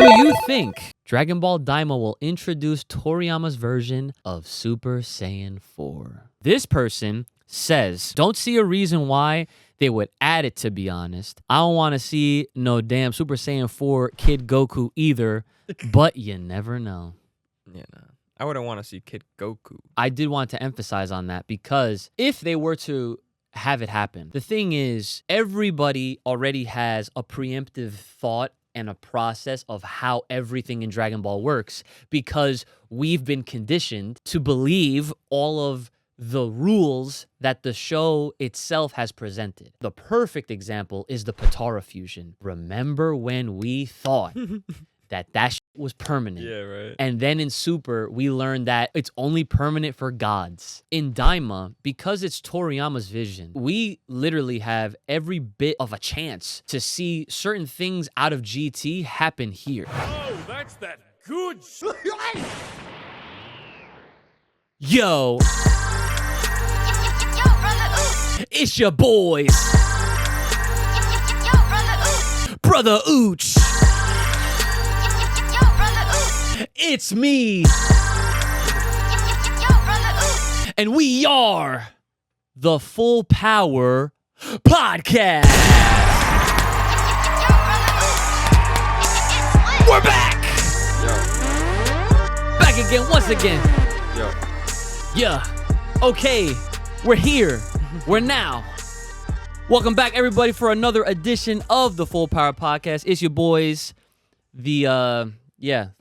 you think Dragon Ball Daima will introduce Toriyama's version of Super Saiyan 4? This person says, don't see a reason why they would add it, to be honest. I don't want to see no damn Super Saiyan 4 Kid Goku either, but you never know. Yeah, no. I wouldn't want to see Kid Goku. I did want to emphasize on that because if they were to have it happen, the thing is, everybody already has a preemptive thought and a process of how everything in Dragon Ball works because we've been conditioned to believe all of the rules that the show itself has presented. The perfect example is the Potara fusion. Remember when we thought that shit was permanent? Yeah, right. And then in Super, we learned that it's only permanent for gods. In Daima, because it's Toriyama's vision, we literally have every bit of a chance to see certain things out of GT happen here. Oh, that's that good shit. Yo, it's your boys, Brother Ooch. It's me. And we are the Full Power Podcast. We're back. Yo. Back again, once again. Yo. Yeah. Okay. We're here. We're now. Welcome back, everybody, for another edition of the Full Power Podcast. It's your boys, the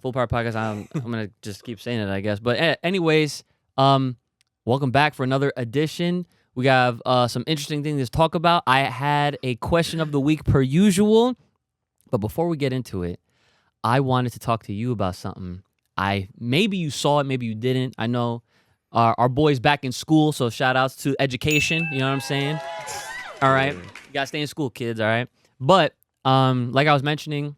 Full Power Podcast. I'm gonna just keep saying it, I guess. But anyways, welcome back for another edition. We have some interesting things to talk about. I had a question of the week per usual, but before we get into it, I wanted to talk to you about something. Maybe you saw it, maybe you didn't. I know our boys back in school, so shout outs to education. You know what I'm saying? All right, you gotta stay in school, kids. All right, but like I was mentioning,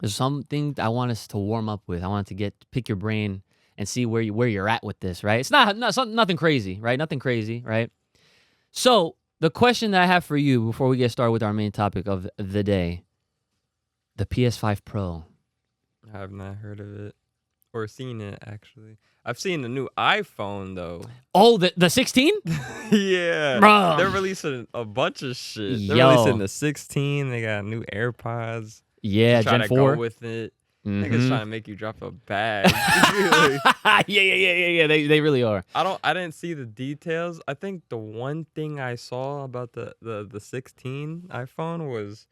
there's something I want us to warm up with. I want to pick your brain and see where you're at with this. Right? It's nothing crazy, right? Nothing crazy, right? So the question that I have for you before we get started with our main topic of the day, the PS5 Pro. I have not heard of it or seen it, actually. I've seen the new iPhone, though. Oh, the 16? Yeah. Bruh. They're releasing a bunch of shit. They're Yo. releasing the 16. They got new AirPods. Yeah, Trying Gen to 4. go with it. Mhm. Niggas trying to make you drop a bag. Yeah. They really are. I didn't see the details. I think the one thing I saw about the 16 iPhone was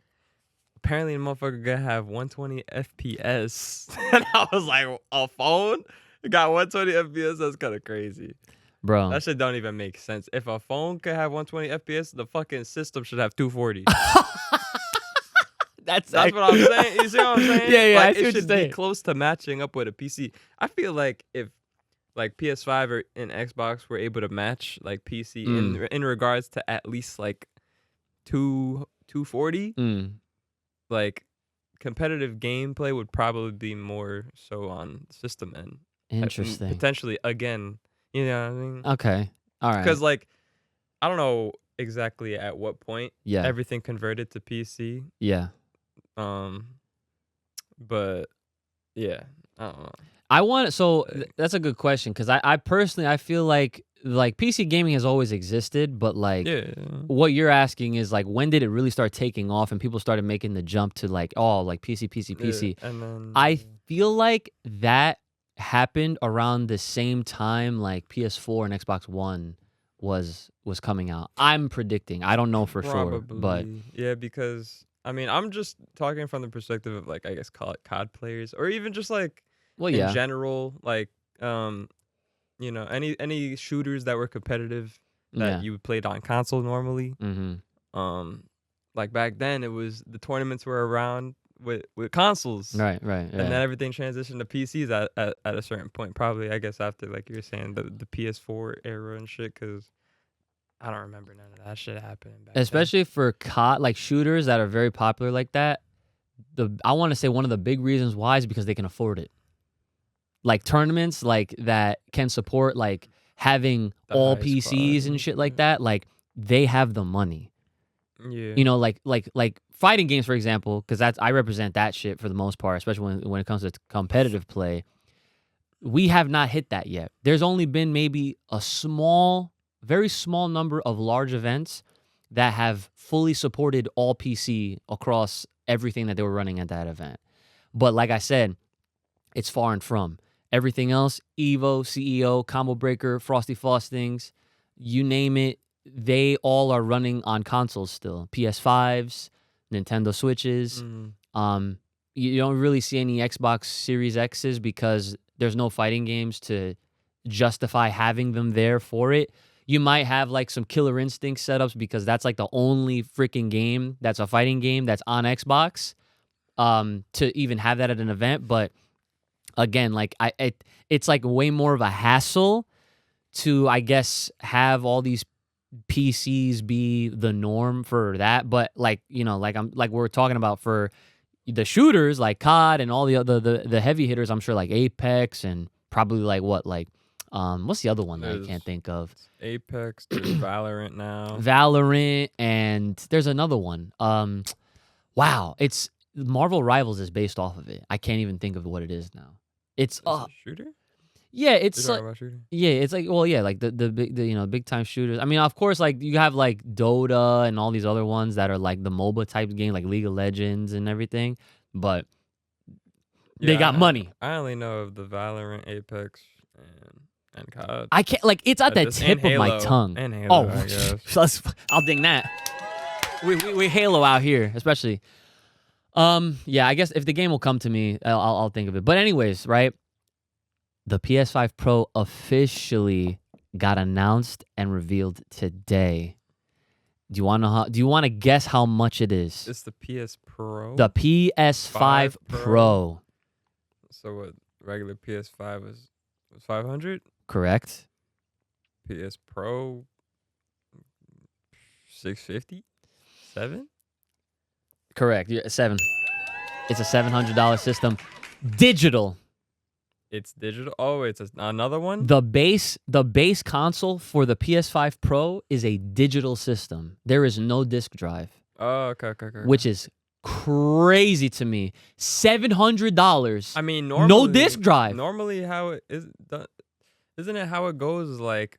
apparently the motherfucker gonna have 120 FPS. And I was like, a phone? It got 120 FPS? That's kind of crazy. Bro. That shit don't even make sense. If a phone could have 120 FPS, the fucking system should have 240. That's what I'm saying. You see what I'm saying? Yeah, like, I see it what you're should saying. be close to matching up with a PC. I feel like if like PS5 or and Xbox were able to match like PC in regards to at least like 240, like competitive gameplay would probably be more so on system end. Interesting. Potentially again, you know what I mean? Okay. All right. Because like I don't know exactly at what point Yeah. everything converted to PC. Yeah. But yeah, I don't know. That's a good question because I personally I feel like PC gaming has always existed, but like what you're asking is like when did it really start taking off and people started making the jump to like PC. Yeah, and then I feel like that happened around the same time like PS4 and Xbox One was coming out. I'm predicting. I don't know for sure, but yeah, because I mean, I'm just talking from the perspective of like I guess call it COD players or even just like in general, like you know, any shooters that were competitive that you played on console normally. Like back then, it was the tournaments were around with consoles, right, and then everything transitioned to PCs at a certain point. Probably, I guess after like you were saying the PS4 era and shit, because I don't remember none of that shit happening back especially for COD, like shooters that are very popular like that. I want to say one of the big reasons why is because they can afford it. Like tournaments like that can support like having all PCs and shit like that. Like they have the money. Yeah. You know, like fighting games, for example, because I represent that shit for the most part, especially when it comes to competitive play. We have not hit that yet. There's only been maybe a very small number of large events that have fully supported all PC across everything that they were running at that event. But like I said, it's far and from. Everything else, Evo, CEO, Combo Breaker, Frosty Frostings, you name it, they all are running on consoles still. PS5s, Nintendo Switches. You don't really see any Xbox Series X's because there's no fighting games to justify having them there for it. You might have like some Killer Instinct setups because that's like the only freaking game that's a fighting game that's on Xbox to even have that at an event. But again, like it's like way more of a hassle to, I guess, have all these PCs be the norm for that. But like, you know, like we're talking about for the shooters like COD and all the heavy hitters, I'm sure like Apex and probably like what's the other one that I can't think of? Apex, there's Valorant now. Valorant, and there's another one. Wow, it's Marvel Rivals is based off of it. I can't even think of what it is now. It's a shooter? Yeah, it's You're like, talking about shooter? Yeah, it's like, well, yeah, like the big time shooters. I mean, of course, like you have like Dota and all these other ones that are like the MOBA type game, like League of Legends and everything, but they got money. I only know of the Valorant, Apex, and COD. I can't, like, it's at the tip of my tongue. And Halo, I guess. I'll ding that. We Halo out here, especially. Yeah, I guess if the game will come to me, I'll think of it. But anyways, right? The PS5 Pro officially got announced and revealed today. Do you want to guess how much it is? It's the PS Pro. The PS5 Pro. So what? Regular PS5 was 500. Correct. PS Pro 650. 7. Correct. Yeah, 7. It's a $700 system. Digital. It's digital. Oh, it's another one? The base console for the PS5 Pro is a digital system. There is no disc drive. Oh, okay. Which is crazy to me. $700. I mean, normally, no disc drive. Normally, how it is, isn't it how it goes? Like,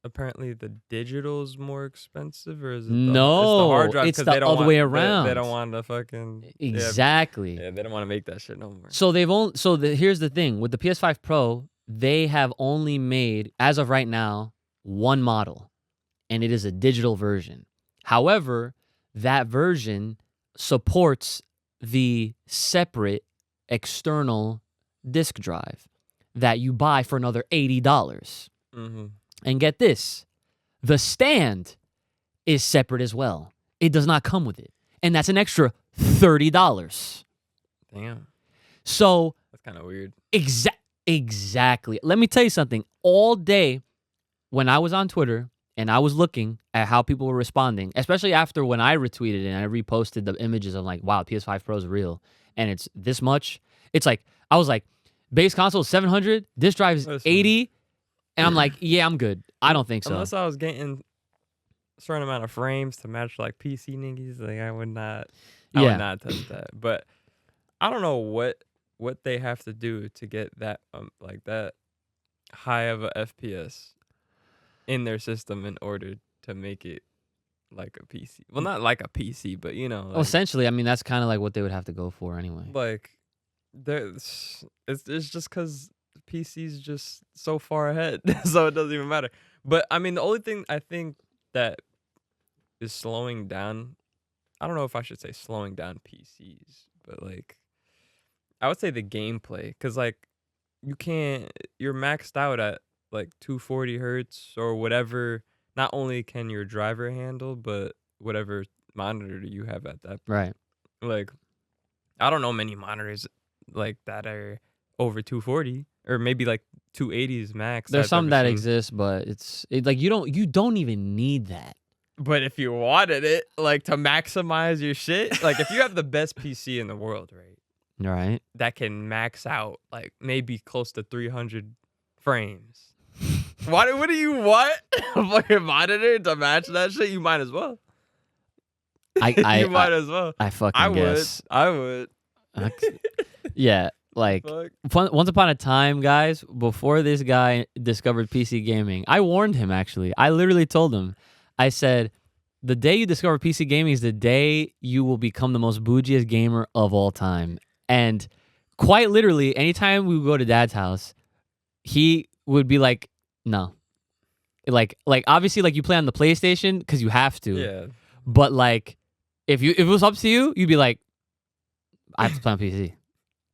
apparently the digital's more expensive, or is it no? It's the hard drive, it's the other way around. They don't want to fucking exactly. Yeah, they don't want to make that shit no more. So here's the thing with the PS5 Pro, they have only made, as of right now, one model, and it is a digital version. However, that version supports the separate external disk drive that you buy for another $80. Mm-hmm. And get this, the stand is separate as well. It does not come with it. And that's an extra $30. Damn. So that's kind of weird. Exactly. Let me tell you something. All day when I was on Twitter and I was looking at how people were responding, especially after when I retweeted and I reposted the images, I'm like, wow, PS5 Pro is real. And it's this much. It's like, I was like, base console is 700, disk drive is 80. And I'm like, yeah, I'm good. I don't think so. Unless I was getting a certain amount of frames to match like PC niggas, like I would not touch that. But I don't know what they have to do to get that like that high of a FPS in their system in order to make it like a PC. Well, not like a PC, but you know. Like, well, essentially, I mean, that's kind of like what they would have to go for anyway. Like, it's just because PC's just so far ahead, so it doesn't even matter. But I mean, the only thing I think that is slowing down, I don't know if I should say slowing down PCs, but like I would say the gameplay, because like you're maxed out at like 240 hertz or whatever. Not only can your driver handle, but whatever monitor you have at that point. Right. Like, I don't know many monitors like that are over 240. Or maybe like 280s max. There's some that exist, but it's like you don't even need that. But if you wanted it, like to maximize your shit, like if you have the best PC in the world, right, that can max out like maybe close to 300 frames. What do you want? A fucking monitor to match that shit? You might as well. You might as well. I fucking guess. I would. Yeah, like once upon a time, guys, before this guy discovered PC gaming, I warned him, actually. I literally told him, I said, the day you discover PC gaming is the day you will become the most bougiest gamer of all time. And quite literally, anytime we would go to Dad's house, he would be like, no. Like obviously, like, you play on the PlayStation because you have to. Yeah. But like, if it was up to you, you'd be like, I have to play on PC.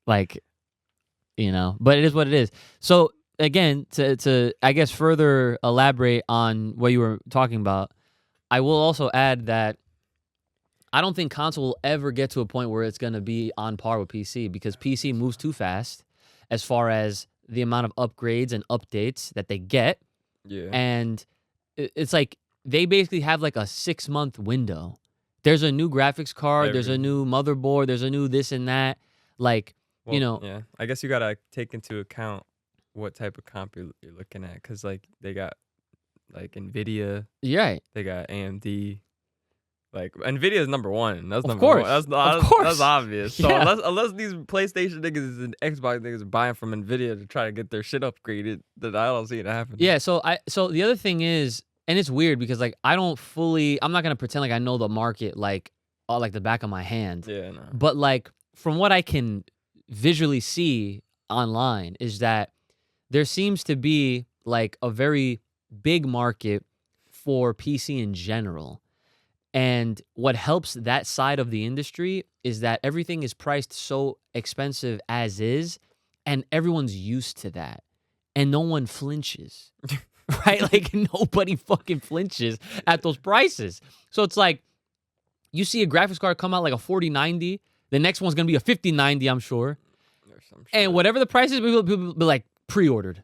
Like, you know, but it is what it is. So again, to I guess further elaborate on what you were talking about, I will also add that I don't think console will ever get to a point where it's going to be on par with PC, because PC moves too fast as far as the amount of upgrades and updates that they get. Yeah. And it's like they basically have like a 6-month window. There's a new graphics card, there's a new motherboard, there's a new this and that. Like, well, you know. Yeah. I guess you got to take into account what type of comp you're looking at, because like they got like NVIDIA. Yeah. They got AMD. Like, NVIDIA is number one. That's number one. Of course. That's obvious. So Yeah. unless these PlayStation niggas and Xbox niggas are buying from NVIDIA to try to get their shit upgraded, then I don't see it happening. Yeah, so the other thing is, and it's weird because like I'm not gonna pretend like I know the market like the back of my hand. Yeah, no. But like from what I can visually see online is that there seems to be like a very big market for PC in general. And what helps that side of the industry is that everything is priced so expensive as is, and everyone's used to that. And no one flinches, right? Like, nobody fucking flinches at those prices. So it's like, you see a graphics card come out like a 4090, the next one's going to be a 5090, I'm sure. And whatever the price is, people be like, pre-ordered.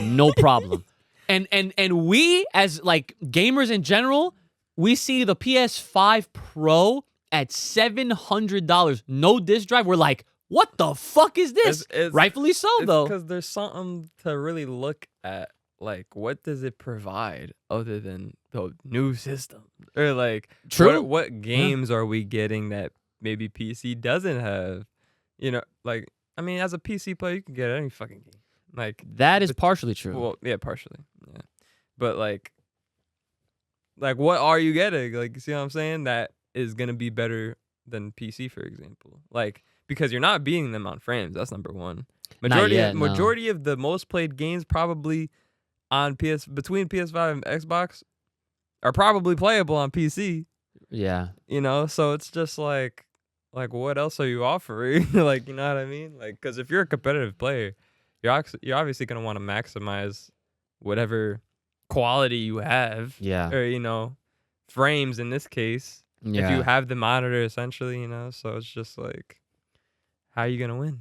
No problem. And we, as like gamers in general, we see the PS5 Pro at $700, no disc drive. We're like, what the fuck is this? Rightfully so, though. Because there's something to really look at. Like, what does it provide other than the new system? Or like, true. What games are we getting that maybe PC doesn't have? You know, like, I mean, as a PC player, you can get any fucking game. Like, that is partially true. Well, yeah, partially. Yeah. But like, what are you getting? Like, you see what I'm saying? That is going to be better than PC, for example. Like, because you're not beating them on frames. That's number one. Majority of the most played games probably on between PS5 and Xbox are probably playable on PC. Yeah. You know, so it's just like what else are you offering? Like, you know what I mean? Like, because if you're a competitive player, you're obviously going to want to maximize whatever quality you have. Yeah. Or, you know, frames in this case. Yeah. If you have the monitor, essentially, you know, so it's just like, how are you going to win?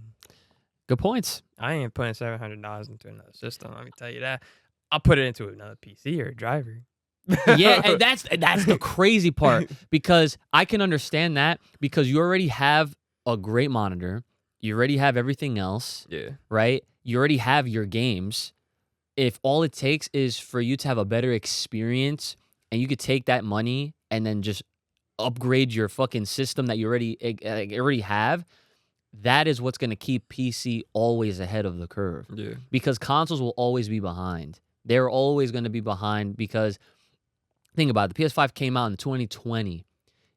Good points. I ain't putting $700 into another system. Let me tell you that. I'll put it into another PC or a driver. Yeah, and that's the crazy part, because I can understand that, because you already have a great monitor. You already have everything else. Yeah. Right? You already have your games. If all it takes is for you to have a better experience, and you could take that money and then just upgrade your fucking system that you already have, that is what's going to keep PC always ahead of the curve. Yeah. Because consoles will always be behind. They're always going to be behind because, think about it, the PS5 came out in 2020.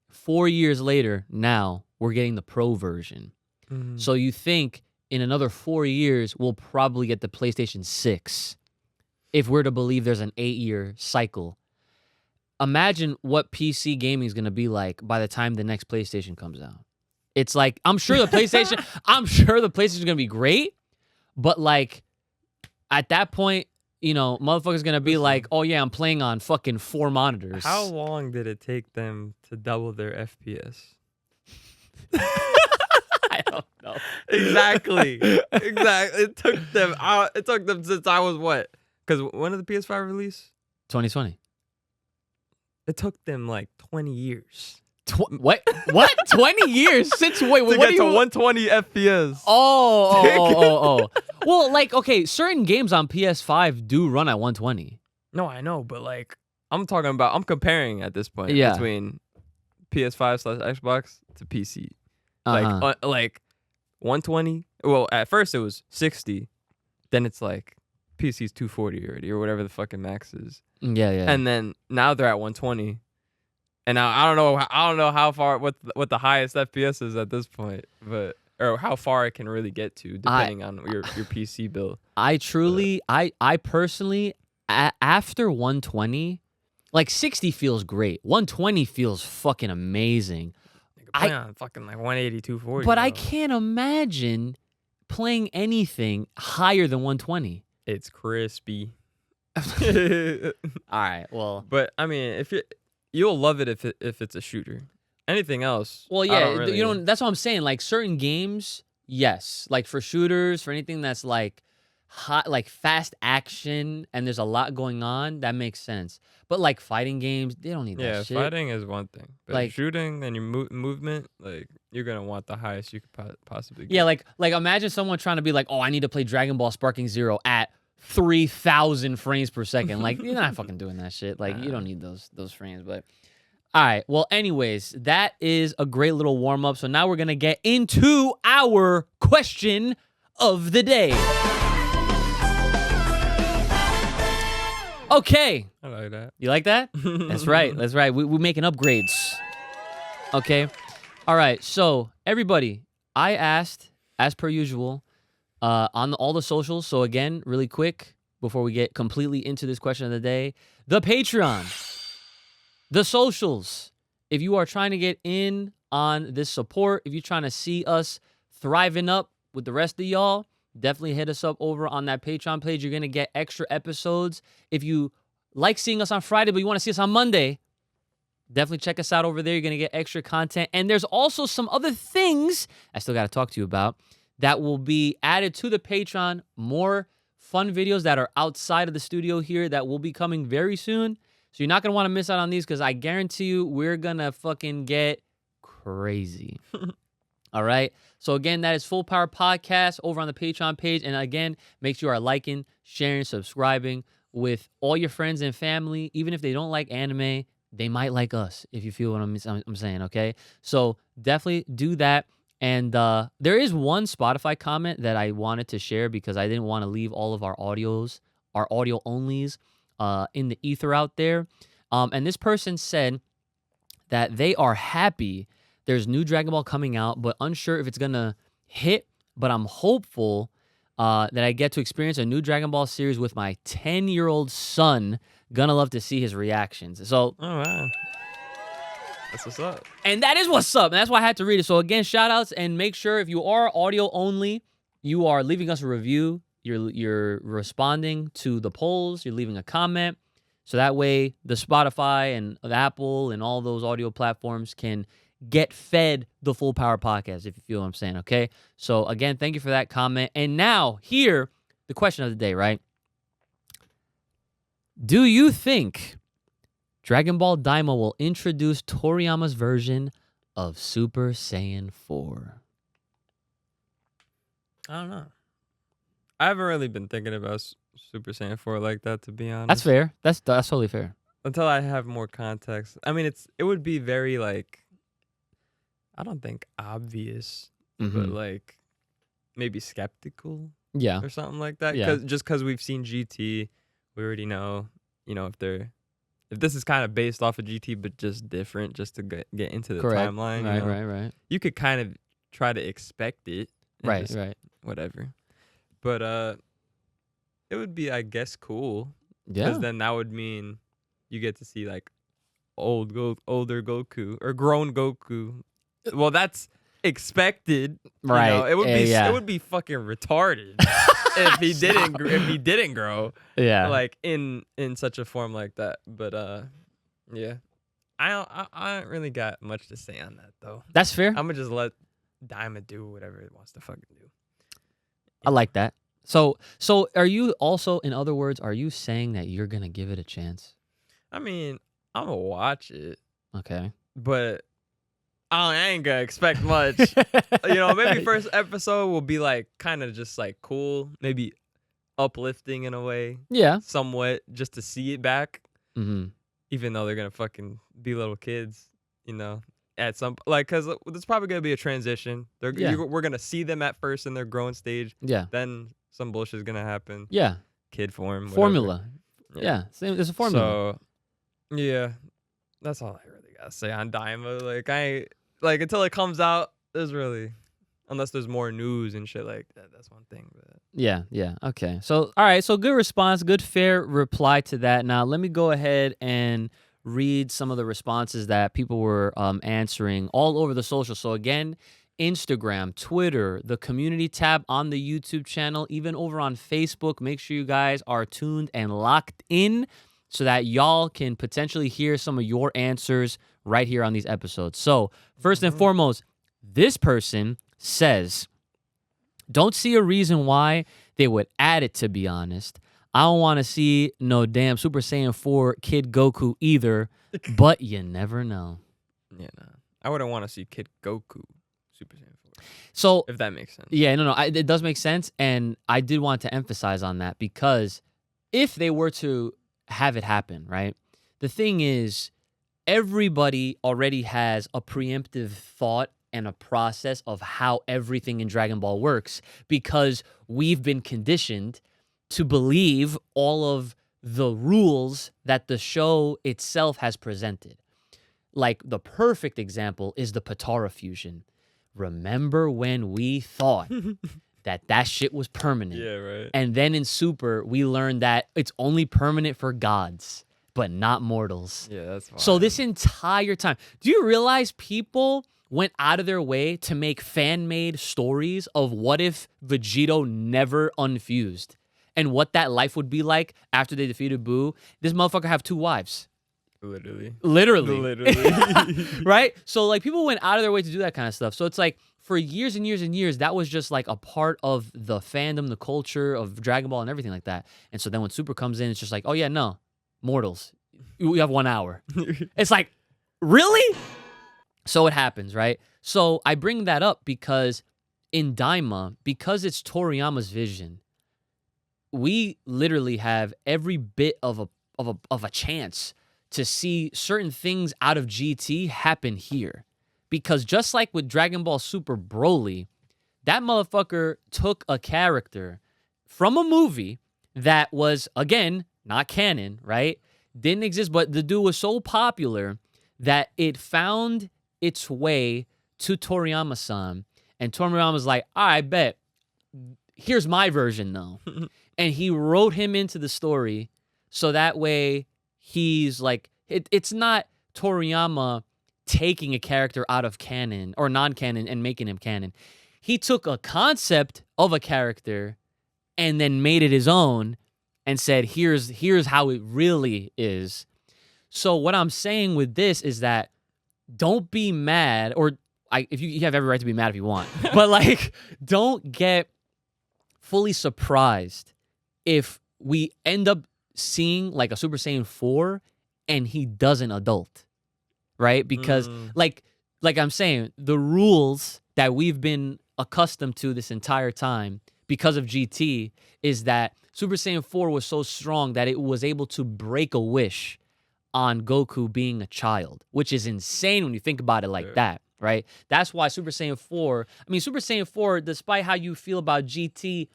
4 years later, now, we're getting the Pro version. Mm-hmm. So you think in another 4 years, we'll probably get the PlayStation 6, if we're to believe there's an 8-year cycle. Imagine what PC gaming is going to be like by the time the next PlayStation comes out. It's like, I'm sure the PlayStation is going to be great, but like, at that point, you know, motherfucker's going to be like, oh yeah, I'm playing on fucking 4 monitors. How long did it take them to double their FPS? I don't know. Exactly. It took them since I was what? Because when did the PS5 release? 2020. It took them like 20 years. What? 20 years? Since wait, to what get do you... to 120 FPS. Oh. Well, like, okay, certain games on PS5 do run at 120. No, I know, but like, I'm comparing at this point between PS5/Xbox to PC. Like 120. Well, at first it was 60. Then it's like PC's 240 already or whatever the fucking max is. Yeah. And then now they're at 120. And now I don't know how far what the highest FPS is at this point, but or how far it can really get to depending on your PC build. I personally after 120, like 60 feels great. 120 feels fucking amazing. Play on fucking like 180, 240. But I can't imagine playing anything higher than 120. It's crispy. All right, well, but I mean, you'll love it if it's a shooter. Anything else? Well, yeah, you know that's what I'm saying. Like certain games, yes, like for shooters, for anything that's like hot, like fast action, and there's a lot going on, that makes sense. But like fighting games, they don't need that shit. Yeah, fighting is one thing, but like shooting and your movement, like you're gonna want the highest you could possibly get. Yeah, like imagine someone trying to be like, oh, I need to play Dragon Ball Sparking Zero at 3,000 frames per second. Like you're not fucking doing that shit. Like you don't need those frames, but. All right. Well, anyways, that is a great little warm up. So now we're going to get into our question of the day. Okay. I like that. You like that? That's right. That's right. We're making upgrades. Okay. All right. So everybody, I asked, as per usual, on all the socials. So again, really quick, before we get completely into this question of the day, the Patreon. The socials, if you are trying to get in on this support, if you're trying to see us thriving up with the rest of y'all, definitely hit us up over on that Patreon page. You're going to get extra episodes. If you like seeing us on Friday, but you want to see us on Monday, definitely check us out over there. You're going to get extra content. And there's also some other things I still got to talk to you about that will be added to the Patreon. More fun videos that are outside of the studio here that will be coming very soon. So you're not going to want to miss out on these because I guarantee you we're going to fucking get crazy. All right? So again, that is Full Power Podcast over on the Patreon page. And again, make sure you are liking, sharing, subscribing with all your friends and family. Even if they don't like anime, they might like us, if you feel what I'm saying, okay? So definitely do that. And there is one Spotify comment that I wanted to share because I didn't want to leave all of our audio onlys, in the ether out there. And this person said that they are happy there's new Dragon Ball coming out, but unsure if it's going to hit. But I'm hopeful that I get to experience a new Dragon Ball series with my 10-year-old son. Gonna love to see his reactions. So, oh, wow. That's what's up. And that is what's up. And that's why I had to read it. So again, shout outs, and make sure if you are audio only, you are leaving us a review. You're responding to the polls. You're leaving a comment. So that way the Spotify and the Apple and all those audio platforms can get fed the Full Power Podcast, if you feel what I'm saying, okay? So again, thank you for that comment. And now, here, the question of the day, right? Do you think Dragon Ball Daima will introduce Toriyama's version of Super Saiyan 4? I don't know. I haven't really been thinking about Super Saiyan 4 like that, to be honest. That's fair. That's totally fair. Until I have more context. I mean, it would be very, like, I don't think obvious, but, like, maybe skeptical. Yeah. Or something like that. Yeah. Just because we've seen GT, we already know, if this is kind of based off of GT, but just different, just to get into the timeline. Right. You could kind of try to expect it. Right. Whatever. But it would be, I guess, cool. Yeah. Because then that would mean you get to see, like, older Goku or grown Goku. Well, that's expected. Right. You know? It would be fucking retarded if he didn't grow. Yeah. Like in such a form like that. But yeah. I don't really got much to say on that though. That's fair. I'm gonna just let Daima do whatever it wants to fucking do. I like that. So are you also, in other words, are you saying that you're gonna give it a chance? I mean, I'm gonna watch it. Okay. But I ain't gonna expect much. Maybe first episode will be like kind of just like cool, maybe uplifting in a way. Yeah. Somewhat, just to see it back. Mm-hmm. Even though they're gonna fucking be little kids, at some because there's probably gonna be a transition. We're gonna see them at first in their growing stage. Yeah. Then some bullshit's gonna happen. Yeah. Kid form. Formula. Yeah. Same. There's a formula. So, yeah, that's all I really gotta say on Daima. Like until it comes out, there's really, unless there's more news and shit like that. That's one thing. But yeah. Okay. So all right. So good response. Good fair reply to that. Now let me go ahead and read some of the responses that people were answering all over the social. So again, Instagram, Twitter, the community tab on the YouTube channel, even over on Facebook. Make sure you guys are tuned and locked in so that y'all can potentially hear some of your answers right here on these episodes. So first and foremost, this person says, don't see a reason why they would add it, to be honest. I don't want to see no damn Super Saiyan 4 Kid Goku either, but you never know. Yeah, nah. I wouldn't want to see Kid Goku Super Saiyan 4. So, if that makes sense. Yeah, no, it does make sense, and I did want to emphasize on that because if they were to have it happen, right, the thing is everybody already has a preemptive thought and a process of how everything in Dragon Ball works because we've been conditioned to believe all of the rules that the show itself has presented. Like the perfect example is the Potara fusion. Remember when we thought that shit was permanent? Yeah, right. And then in Super, we learned that it's only permanent for gods, but not mortals. Yeah, that's fine. So this entire time, do you realize people went out of their way to make fan-made stories of what if Vegito never unfused? And what that life would be like after they defeated Boo. This motherfucker have 2 wives. Literally. Right? So, like, people went out of their way to do that kind of stuff. So it's like, for years and years and years, that was just, like, a part of the fandom, the culture of Dragon Ball and everything like that. And so then when Super comes in, it's just like, oh, yeah, no. Mortals. We have 1 hour. It's like, really? So it happens, right? So I bring that up because in Daima, because it's Toriyama's vision, we literally have every bit of a chance to see certain things out of GT happen here. Because just like with Dragon Ball Super Broly, that motherfucker took a character from a movie that was, again, not canon, right? Didn't exist, but the dude was so popular that it found its way to Toriyama-san. And Toriyama's like, I bet. Here's my version, though. And he wrote him into the story so that way he's like, it's not Toriyama taking a character out of canon or non-canon and making him canon. He took a concept of a character and then made it his own and said, here's how it really is. So what I'm saying with this is that don't be mad, or if you have every right to be mad if you want, but like, don't get fully surprised if we end up seeing like a Super Saiyan 4 and he doesn't adult, right? Because like I'm saying, the rules that we've been accustomed to this entire time because of GT is that Super Saiyan 4 was so strong that it was able to break a wish on Goku being a child, which is insane when you think about it like that, right? That's why Super Saiyan 4, despite how you feel about GT,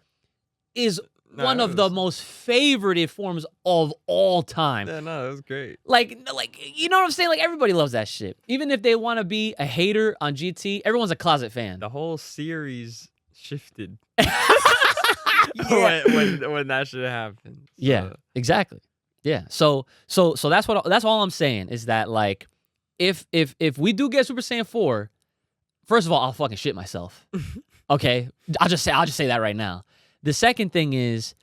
is one of the most favorited forms of all time. Yeah, no, that was great. Like, you know what I'm saying? Like, everybody loves that shit. Even if they want to be a hater on GT, everyone's a closet fan. The whole series shifted Yeah. when that shit happened. So. Yeah, exactly. Yeah. So that's all I'm saying is that, like, if we do get Super Saiyan 4, first of all, I'll fucking shit myself. Okay? I'll just say that right now. The second thing is,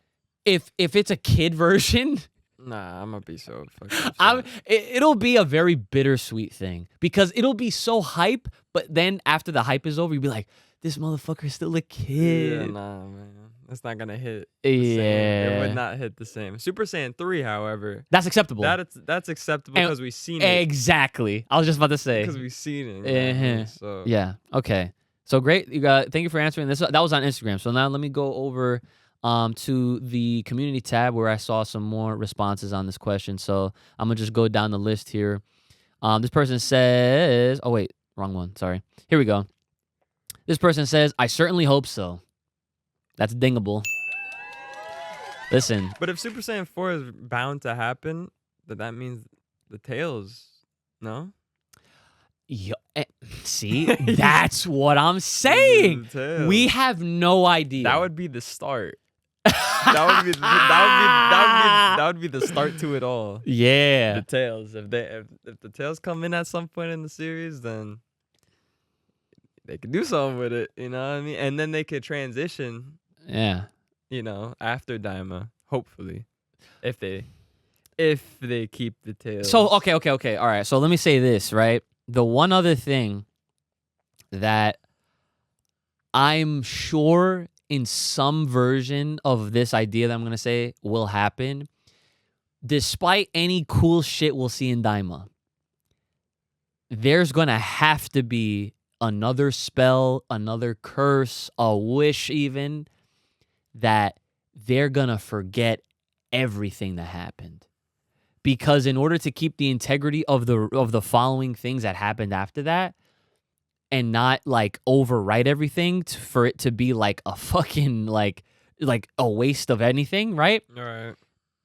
if it's a kid version, nah, I'm gonna be so fucking it'll be a very bittersweet thing because it'll be so hype, but then after the hype is over, you'll be like, this motherfucker's still a kid. Yeah, nah, man. That's not gonna hit the same. Yeah. It would not hit the same. Super Saiyan 3, however. That's acceptable. That's acceptable because we've seen it. Exactly. I was just about to say. Because we've seen it. So. Yeah. Okay. So great. Thank you for answering this. That was on Instagram. So now let me go over to the community tab where I saw some more responses on this question. So I'm going to just go down the list here. This person says, oh, wait. Wrong one. Sorry. Here we go. This person says, I certainly hope so. That's dingable. Listen. But if Super Saiyan 4 is bound to happen, then that means the tails, no? See, that's what I'm saying. We have no idea. That would be the start. That would be the start to it all. Yeah. The tails. If the tails come in at some point in the series, then they could do something with it. You know what I mean? And then they could transition. Yeah. You know, after Daima, hopefully, if they keep the tails. So okay. All right. So let me say this, right? The one other thing that I'm sure in some version of this idea that I'm going to say will happen, despite any cool shit we'll see in Daima, there's going to have to be another spell, another curse, a wish even, that they're going to forget everything that happened. Because in order to keep the integrity of the following things that happened after that, and not like overwrite everything for it to be like a fucking like a waste of anything, right? All right.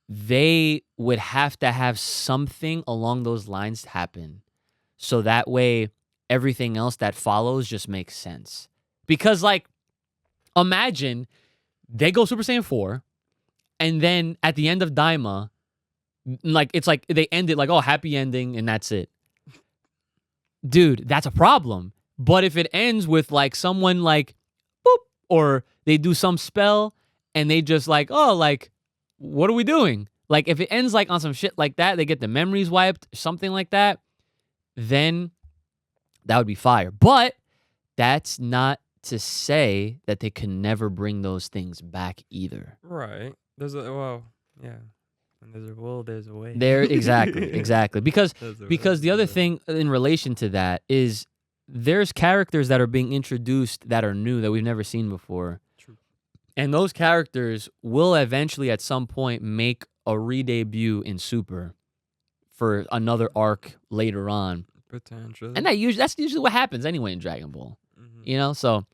They would have to have something along those lines happen, so that way everything else that follows just makes sense. Because like, imagine they go Super Saiyan 4, and then at the end of Daima, like it's like they end it like, oh, happy ending, and that's it. Dude, that's a problem. But if it ends with like someone like boop, or they do some spell and they just like, oh, like, what are we doing? Like if it ends like on some shit like that, they get the memories wiped, something like that, then that would be fire. But that's not to say that they can never bring those things back either. Right. There's yeah. When there's a will, there's a way. There, exactly. Because the other thing in relation to that is there's characters that are being introduced that are new that we've never seen before. True. And those characters will eventually at some point make a re-debut in Super for another arc later on. Potentially. And that's usually what happens anyway in Dragon Ball. Mm-hmm. You know? So,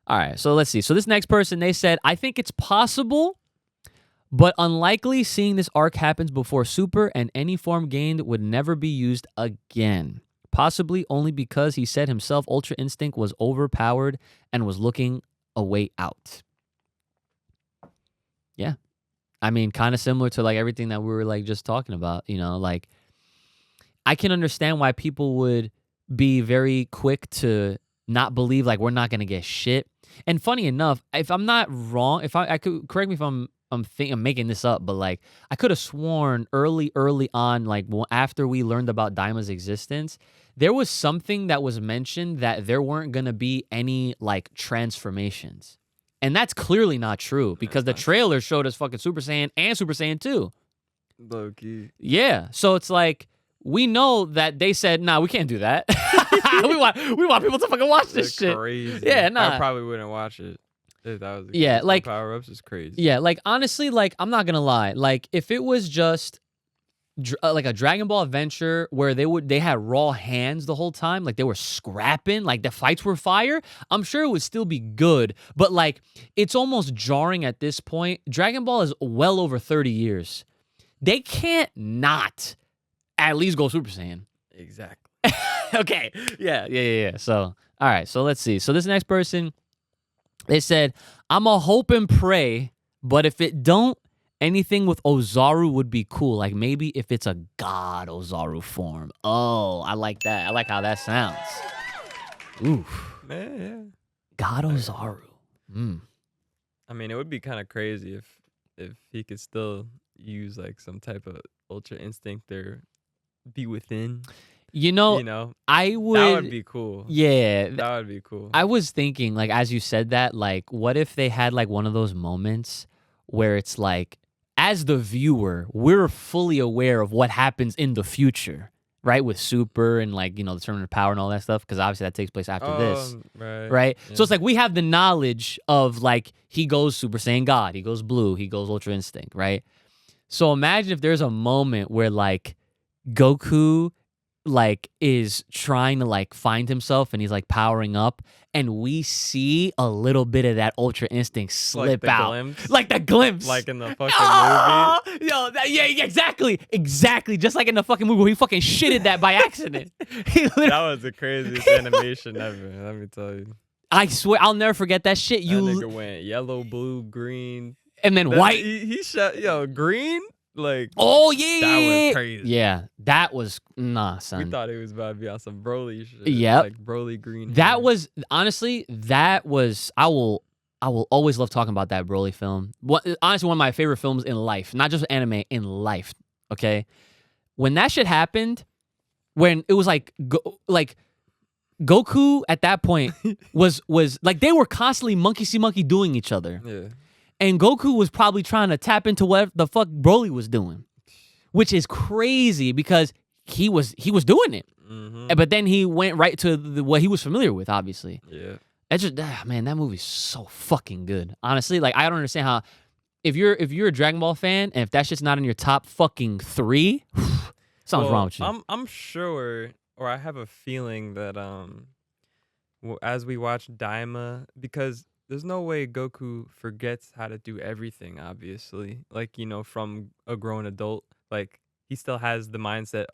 all right. So let's see. So this next person, they said, I think it's possible, but unlikely seeing this arc happens before Super, and any form gained would never be used again. Possibly only because he said himself Ultra Instinct was overpowered and was looking a way out. Yeah. I mean, kind of similar to like everything that we were like just talking about, you know, like I can understand why people would be very quick to not believe like we're not going to get shit. And funny enough, if I'm not wrong, if I could correct me if I'm making this up, but like I could have sworn early on, like after we learned about Daima's existence, there was something that was mentioned that there weren't going to be any like transformations. And that's clearly not true because the trailer showed us fucking Super Saiyan and Super Saiyan 2. Low key. Yeah. So it's like, we know that they said, nah, we can't do that. we want people to fucking watch this shit. Crazy. Yeah, nah. I probably wouldn't watch it. If that was like power-ups is crazy. Yeah, like honestly, like I'm not gonna lie. Like if it was just like a Dragon Ball adventure where they had raw hands the whole time, like they were scrapping, like the fights were fire, I'm sure it would still be good. But like it's almost jarring at this point. Dragon Ball is well over 30 years. They can't not at least go Super Saiyan. Exactly. Okay. Yeah. So, all right. So let's see. So this next person, they said, I'm a hope and pray, but if it don't, anything with Ozaru would be cool. Like maybe if it's a God Ozaru form. Oh, I like that. I like how that sounds. Oof. Yeah. God Ozaru. I mean, it would be kind of crazy if he could still use like some type of Ultra Instinct or be within. You know, I would. That would be cool. Yeah. That would be cool. I was thinking, like, as you said that, like, what if they had, like, one of those moments where it's like, as the viewer, we're fully aware of what happens in the future, right? With Super and, like, you know, the Tournament of Power and all that stuff, because obviously that takes place after this. Right? Yeah. So it's like we have the knowledge of, like, he goes Super Saiyan God, he goes Blue, he goes Ultra Instinct, right? So imagine if there's a moment where, like, Goku like is trying to like find himself and he's like powering up, and we see a little bit of that Ultra Instinct slip out. Glimpse? Like the glimpse. Like in the fucking movie. Yo, yeah, exactly. Just like in the fucking movie where he fucking shitted that by accident. That was the craziest animation ever, let me tell you. I swear, I'll never forget that shit. That nigga went yellow, blue, green. And then white. He shot, green? Like, oh, yeah. That was crazy. Yeah, that was, nah, son. We thought it was about to be on some Broly shit. Yep. Like Broly green. That was, honestly, I will always love talking about that Broly film. Honestly, one of my favorite films in life. Not just anime, in life, okay? When that shit happened, when it was like Goku at that point was like they were constantly monkey see monkey doing each other. Yeah. And Goku was probably trying to tap into what the fuck Broly was doing, which is crazy because he was doing it. Mm-hmm. But then he went right to what he was familiar with, obviously. Yeah. That's just man, that movie's so fucking good. Honestly, like I don't understand how if you're a Dragon Ball fan and if that shit's not in your top fucking 3, something's wrong with you. I'm sure, or I have a feeling that as we watch Daima, because there's no way Goku forgets how to do everything, obviously. Like, from a grown adult. Like, he still has the mindset,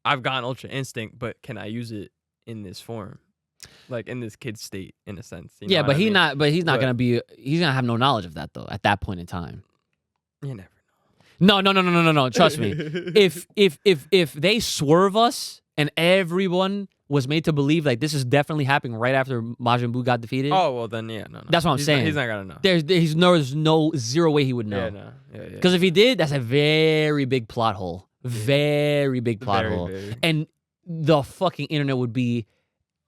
I've gotten Ultra Instinct, but can I use it in this form? Like, in this kid state, in a sense. Yeah, but he's not gonna have no knowledge of that, though, at that point in time. You never know. No. Trust me. If they swerve us and everyone was made to believe like this is definitely happening right after Majin Buu got defeated. Oh, well then, yeah, no. That's what I'm saying. He's not gonna know. There's no zero way he would know. Yeah, no. Yeah. Because if he did, that's a very big plot hole. Very big plot hole. Very. And the fucking internet would be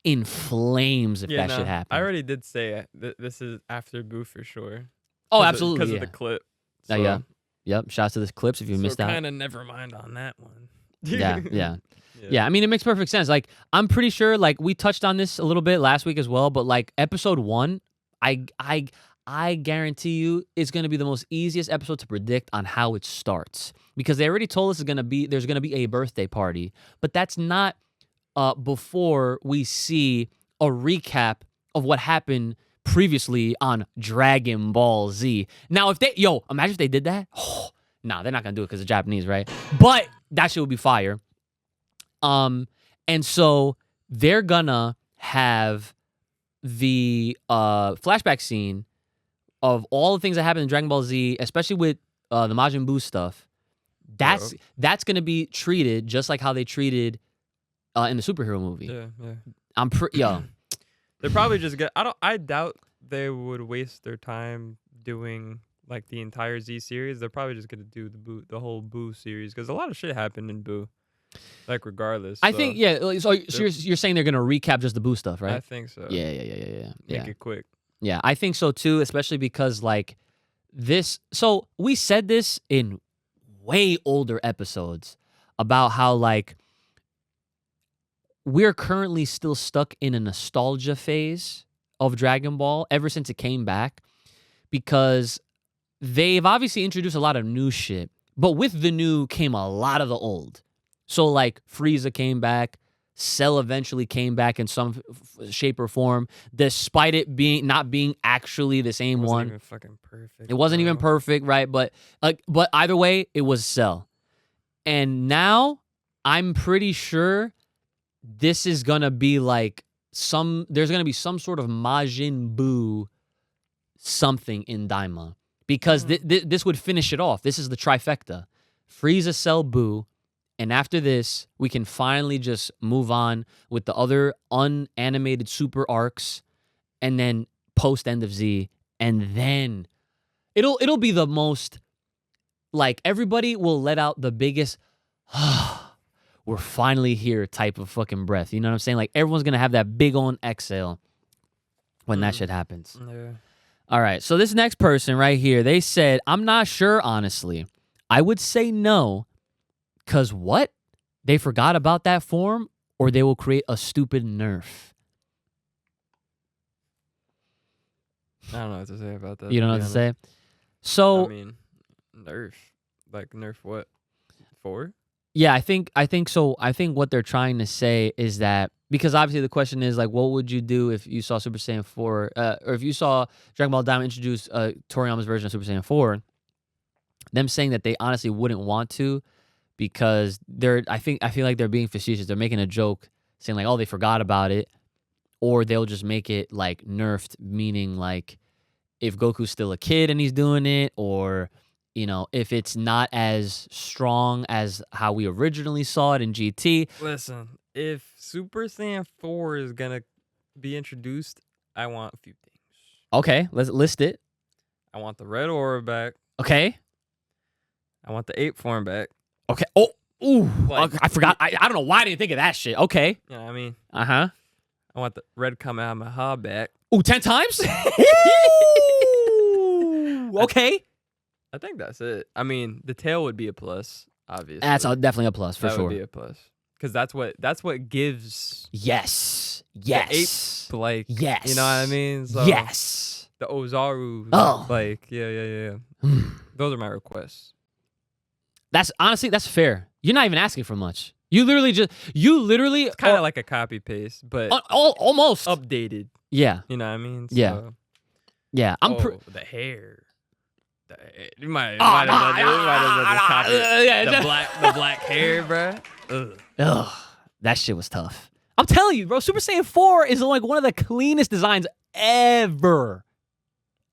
in flames if that shit happened. I already did say this is after Buu for sure. Oh, absolutely. Because of the clip. So, yeah. Yep. Shouts to this clips if you missed out. Kind of never mind on that one. Yeah, I mean, it makes perfect sense. Like, I'm pretty sure, like, we touched on this a little bit last week as well, but, like, episode 1, I guarantee you it's going to be the most easiest episode to predict on how it starts. Because they already told us there's going to be a birthday party, but that's not before we see a recap of what happened previously on Dragon Ball Z. Now, imagine if they did that. Oh, nah, they're not going to do it because it's Japanese, right? But that shit would be fire. And so they're gonna have the flashback scene of all the things that happened in Dragon Ball Z, especially with the Majin Buu stuff. That's gonna be treated just like how they treated in the superhero movie. Yeah. They're probably just I doubt they would waste their time doing like the entire Z series. They're probably just gonna do the whole Buu series because a lot of shit happened in Buu. Like, regardless. I think, so you're saying they're going to recap just the Buu stuff, right? I think so. Yeah. Make it quick. Yeah, I think so, too, especially because, like, this... So, we said this in way older episodes about how, like, we're currently still stuck in a nostalgia phase of Dragon Ball ever since it came back because they've obviously introduced a lot of new shit, but with the new came a lot of the old. So, like, Frieza came back, Cell eventually came back in some shape or form, despite it not being actually the same one. It wasn't even fucking perfect. It wasn't even perfect, right? But either way, it was Cell. And now, I'm pretty sure this is gonna be like there's gonna be some sort of Majin Buu something in Daima. Because this would finish it off. This is the trifecta. Frieza, Cell, Buu. And after this, we can finally just move on with the other unanimated super arcs, and then post End of Z, and then it'll be the most, like, everybody will let out the biggest we're finally here type of fucking breath. You know what I'm saying? Like, everyone's gonna have that big on exhale when that shit happens. Yeah. All right, so this next person right here, they said, I'm not sure, honestly. I would say no. Because what? They forgot about that form, or they will create a stupid nerf. I don't know what to say about that. You don't know what to say? So, I mean, nerf. Like, nerf what? 4? Yeah, I think so. I think what they're trying to say is that, because obviously the question is like, what would you do if you saw Super Saiyan 4, or if you saw Dragon Ball Daima introduce Toriyama's version of Super Saiyan 4? Them saying that they honestly wouldn't want to, because I feel like they're being facetious. They're making a joke, saying like, oh, they forgot about it, or they'll just make it like nerfed, meaning like if Goku's still a kid and he's doing it, or if it's not as strong as how we originally saw it in GT. Listen, if Super Saiyan 4 is gonna be introduced, I want a few things. Okay, let's list it. I want the red aura back. Okay. I want the ape form back. Okay. Oh, ooh. I forgot. I don't know why I didn't think of that shit. Okay. You know what I mean? Uh-huh. I want the red Kamehameha back. Ooh, 10 times? Okay. I think that's it. I mean, the tail would be a plus, obviously. That's definitely a plus, for sure. That would be a plus. Because that's what gives... Yes. The ape, like... Yes. You know what I mean? So, yes. The Ozaru. Oh. Like, yeah. Those are my requests. That's fair. You're not even asking for much. You literally It's kind of like a copy paste, but almost updated. Yeah. You know what I mean? So, yeah. The hair. You might have copy the black hair, bro. Ugh, that shit was tough. I'm telling you, bro. Super Saiyan 4 is like one of the cleanest designs ever.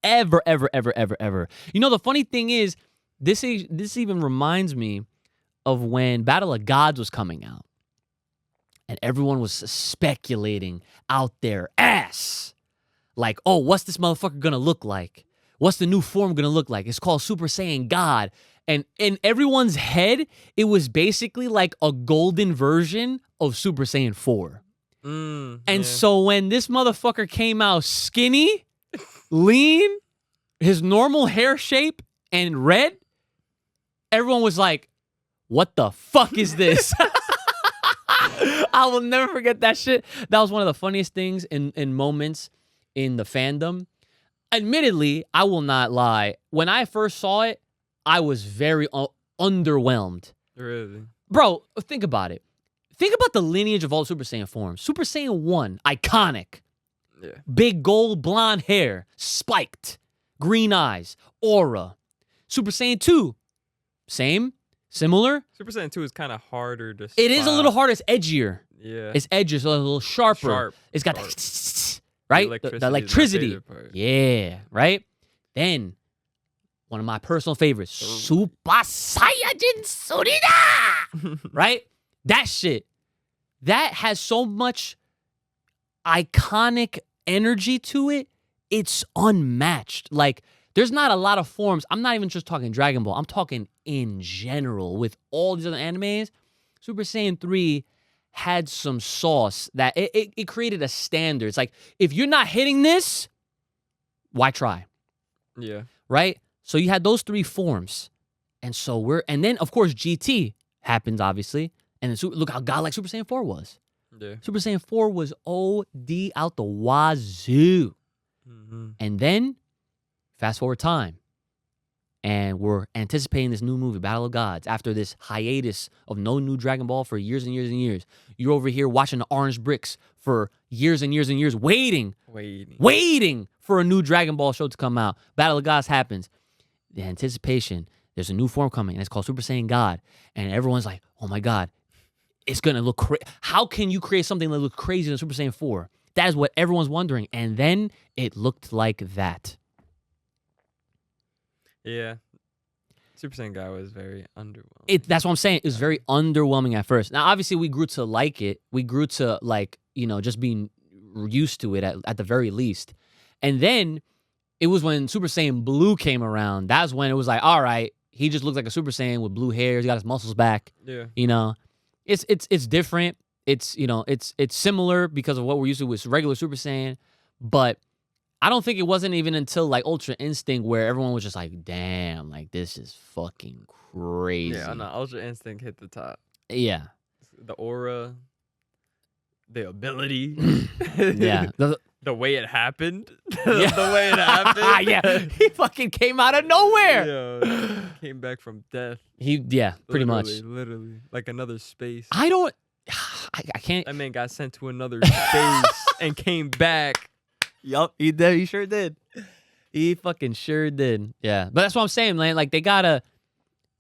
Ever. The funny thing is, this even reminds me of when Battle of Gods was coming out, and everyone was speculating out their ass, like, oh, what's this motherfucker gonna look like? What's the new form gonna look like? It's called Super Saiyan God. And in everyone's head, it was basically like a golden version of Super Saiyan 4. So when this motherfucker came out skinny, lean, his normal hair shape, and red, everyone was like, what the fuck is this? I will never forget that shit. That was one of the funniest things in moments in the fandom. Admittedly, I will not lie. When I first saw it, I was very underwhelmed. Really? Bro, think about it. Think about the lineage of all Super Saiyan forms. Super Saiyan 1, iconic. Yeah. Big gold blonde hair, spiked, green eyes, aura. Super Saiyan 2, same, similar. Super Saiyan 2 is kind of harder to spot. It is a little harder. It's edgier. Yeah. It's edgier, so a little sharper. It's got that, right? The electricity. Yeah, right? Then, one of my personal favorites, Super Saiyajin Surida! Right? That shit. That has so much iconic energy to it. It's unmatched. Like, there's not a lot of forms. I'm not even just talking Dragon Ball. I'm talking in general with all these other animes. Super Saiyan 3 had some sauce that it created a standard. It's like, if you're not hitting this, why try? Yeah. Right? So you had those 3 forms. And then of course GT happens, obviously. And then look how godlike Super Saiyan 4 was. Yeah. Super Saiyan 4 was OD out the wazoo. Mm-hmm. And then, fast forward time. And we're anticipating this new movie, Battle of Gods, after this hiatus of no new Dragon Ball for years and years and years. You're over here watching the orange bricks for years and years and years, waiting for a new Dragon Ball show to come out. Battle of Gods happens. The anticipation, there's a new form coming, and it's called Super Saiyan God. And everyone's like, oh my God, it's going to look crazy. How can you create something that looks crazy than Super Saiyan 4? That is what everyone's wondering. And then it looked like that. Yeah. Super Saiyan God was very underwhelming. That's what I'm saying. It was very underwhelming at first. Now, obviously, we grew to like it. We grew to, like, just being used to it at the very least. And then it was when Super Saiyan Blue came around. That's when it was like, all right, he just looks like a Super Saiyan with blue hair. He's got his muscles back. Yeah. It's different. It's similar because of what we're used to with regular Super Saiyan. But I don't think it wasn't even until like Ultra Instinct where everyone was just like, damn, like this is fucking crazy. Yeah, no, Ultra Instinct hit the top. Yeah. The aura, the ability. Yeah. The way it happened. The way it happened. Yeah. He fucking came out of nowhere. Yeah. came back from death. Pretty much. Literally. Like another space. I can't. That man got sent to another space and came back. Yup, he did. He sure did. He fucking sure did. Yeah. But that's what I'm saying, man. Like,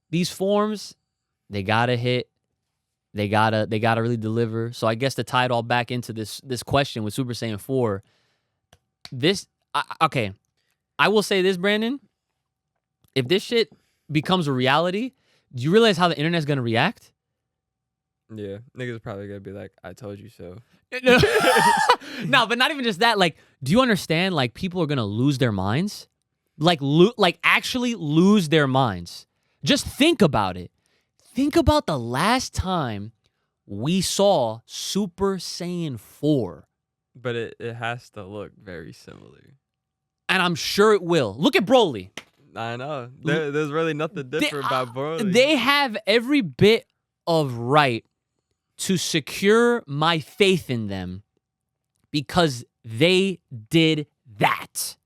these forms, they gotta hit. They gotta really deliver. So I guess to tie it all back into this question with Super Saiyan 4, okay. I will say this, Brandon. If this shit becomes a reality, do you realize how the internet's gonna react? Yeah, niggas are probably gonna be like, "I told you so." No, but not even just that. Like, do you understand? Like, people are gonna lose their minds. Like actually lose their minds. Just think about it. Think about the last time we saw Super Saiyan 4. But it has to look very similar. And I'm sure it will. Look at Broly. I know. There's really nothing different about Broly. They have every bit of right to secure my faith in them because they did that.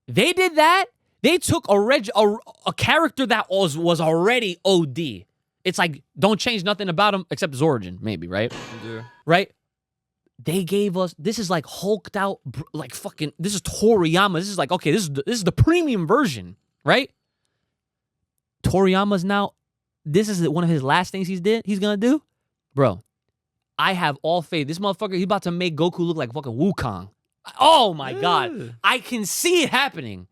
They did that. They took a character that was already OD. It's like, don't change nothing about him except his origin, maybe, right? Yeah. Right? They gave us, this is like hulked out, like fucking, this is Toriyama. This is like, okay, this is the premium version, right? Toriyama's now, this is one of his last things he's gonna do. Bro, I have all faith. This motherfucker, he's about to make Goku look like fucking Wukong. Oh my God. I can see it happening.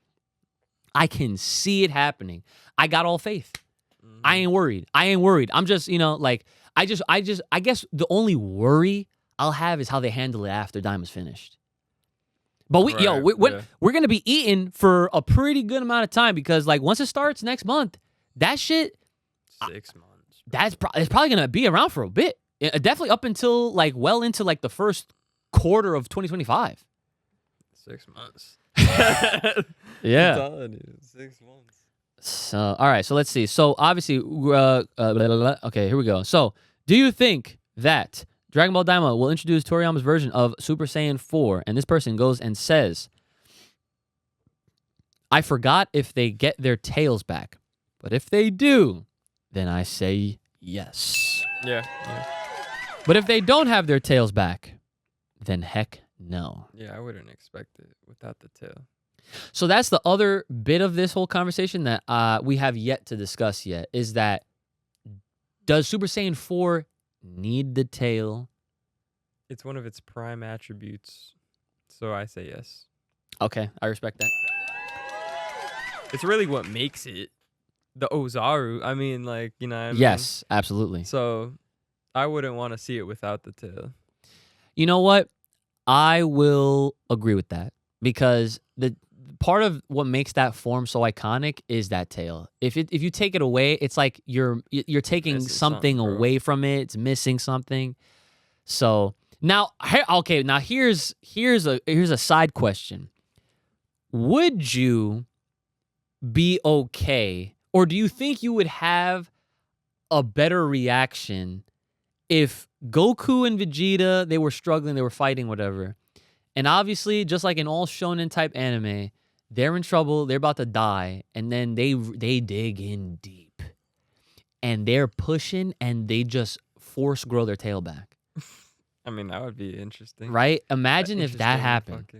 I got all faith. I ain't worried. I'm just, like, I guess the only worry I'll have is how they handle it after Daima's finished. But we're going to be eating for a pretty good amount of time because, like, once it starts next month, that shit. 6 months. It's probably going to be around for a bit. Definitely up until, like, well into, like, the first quarter of 2025. 6 months. Yeah. I'm telling you, 6 months. So, all right. So let's see. So obviously, okay, here we go. So, do you think that Dragon Ball Daima will introduce Toriyama's version of Super Saiyan 4? And this person goes and says, I forgot if they get their tails back, but if they do, then I say yes. Yeah. But if they don't have their tails back, then heck no. Yeah, I wouldn't expect it without the tail. So that's the other bit of this whole conversation that we have yet to discuss yet, is that does Super Saiyan 4 need the tail? It's one of its prime attributes, so I say yes. Okay, I respect that. It's really what makes it the Ozaru. I mean, like, you know what I mean? Yes, absolutely. So I wouldn't want to see it without the tail. You know what? I will agree with that because the part of what makes that form so iconic is that tail. If you take it away, it's like you're taking missing something away from it. It's missing something. So now, okay, now here's a side question. Would you be okay, or do you think you would have a better reaction if Goku and Vegeta, they were struggling, they were fighting, whatever, and obviously, just like in all shonen type anime, they're in trouble, they're about to die, and then they dig in deep, and they're pushing, and they just force grow their tail back. I mean, that would be interesting, right? Imagine if that happened.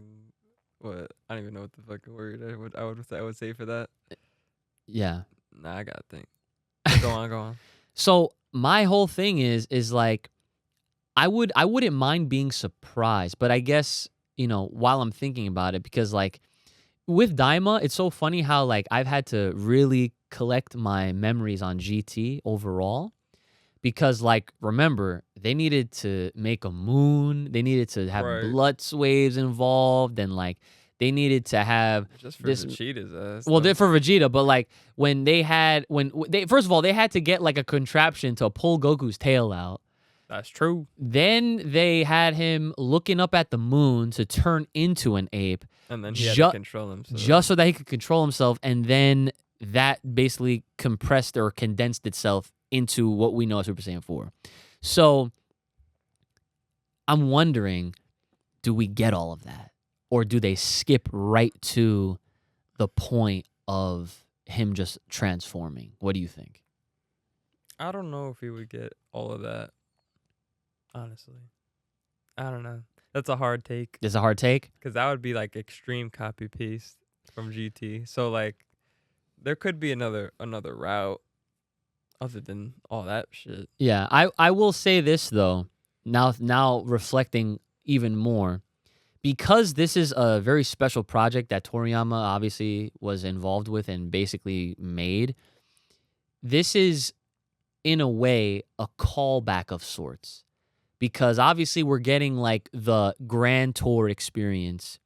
What? I don't even know what the fucking word I would say for that. Yeah. Nah, I gotta think. Go on. So my whole thing is like, I wouldn't mind being surprised, but I guess, while I'm thinking about it, because like with Daima, it's so funny how like I've had to really collect my memories on GT overall, because like, remember, they needed to make a moon, they needed to have blood waves involved, and like they needed to have just for Vegeta's ass. Well, they're for Vegeta, but like when they first of all, they had to get like a contraption to pull Goku's tail out. That's true. Then they had him looking up at the moon to turn into an ape. And then he had to control himself. Just so that he could control himself. And then that basically compressed or condensed itself into what we know as Super Saiyan 4. So I'm wondering, do we get all of that? Or do they skip right to the point of him just transforming. What do you think? I don't know if he would get all of that. Honestly, I don't know. That's a hard take. It's a hard take? Because that would be like extreme copy paste from GT. So like, there could be another route other than all that shit. Yeah, I will say this though. Now reflecting even more, because this is a very special project that Toriyama obviously was involved with and basically made. This is, in a way, a callback of sorts. Because obviously we're getting like the grand tour experience.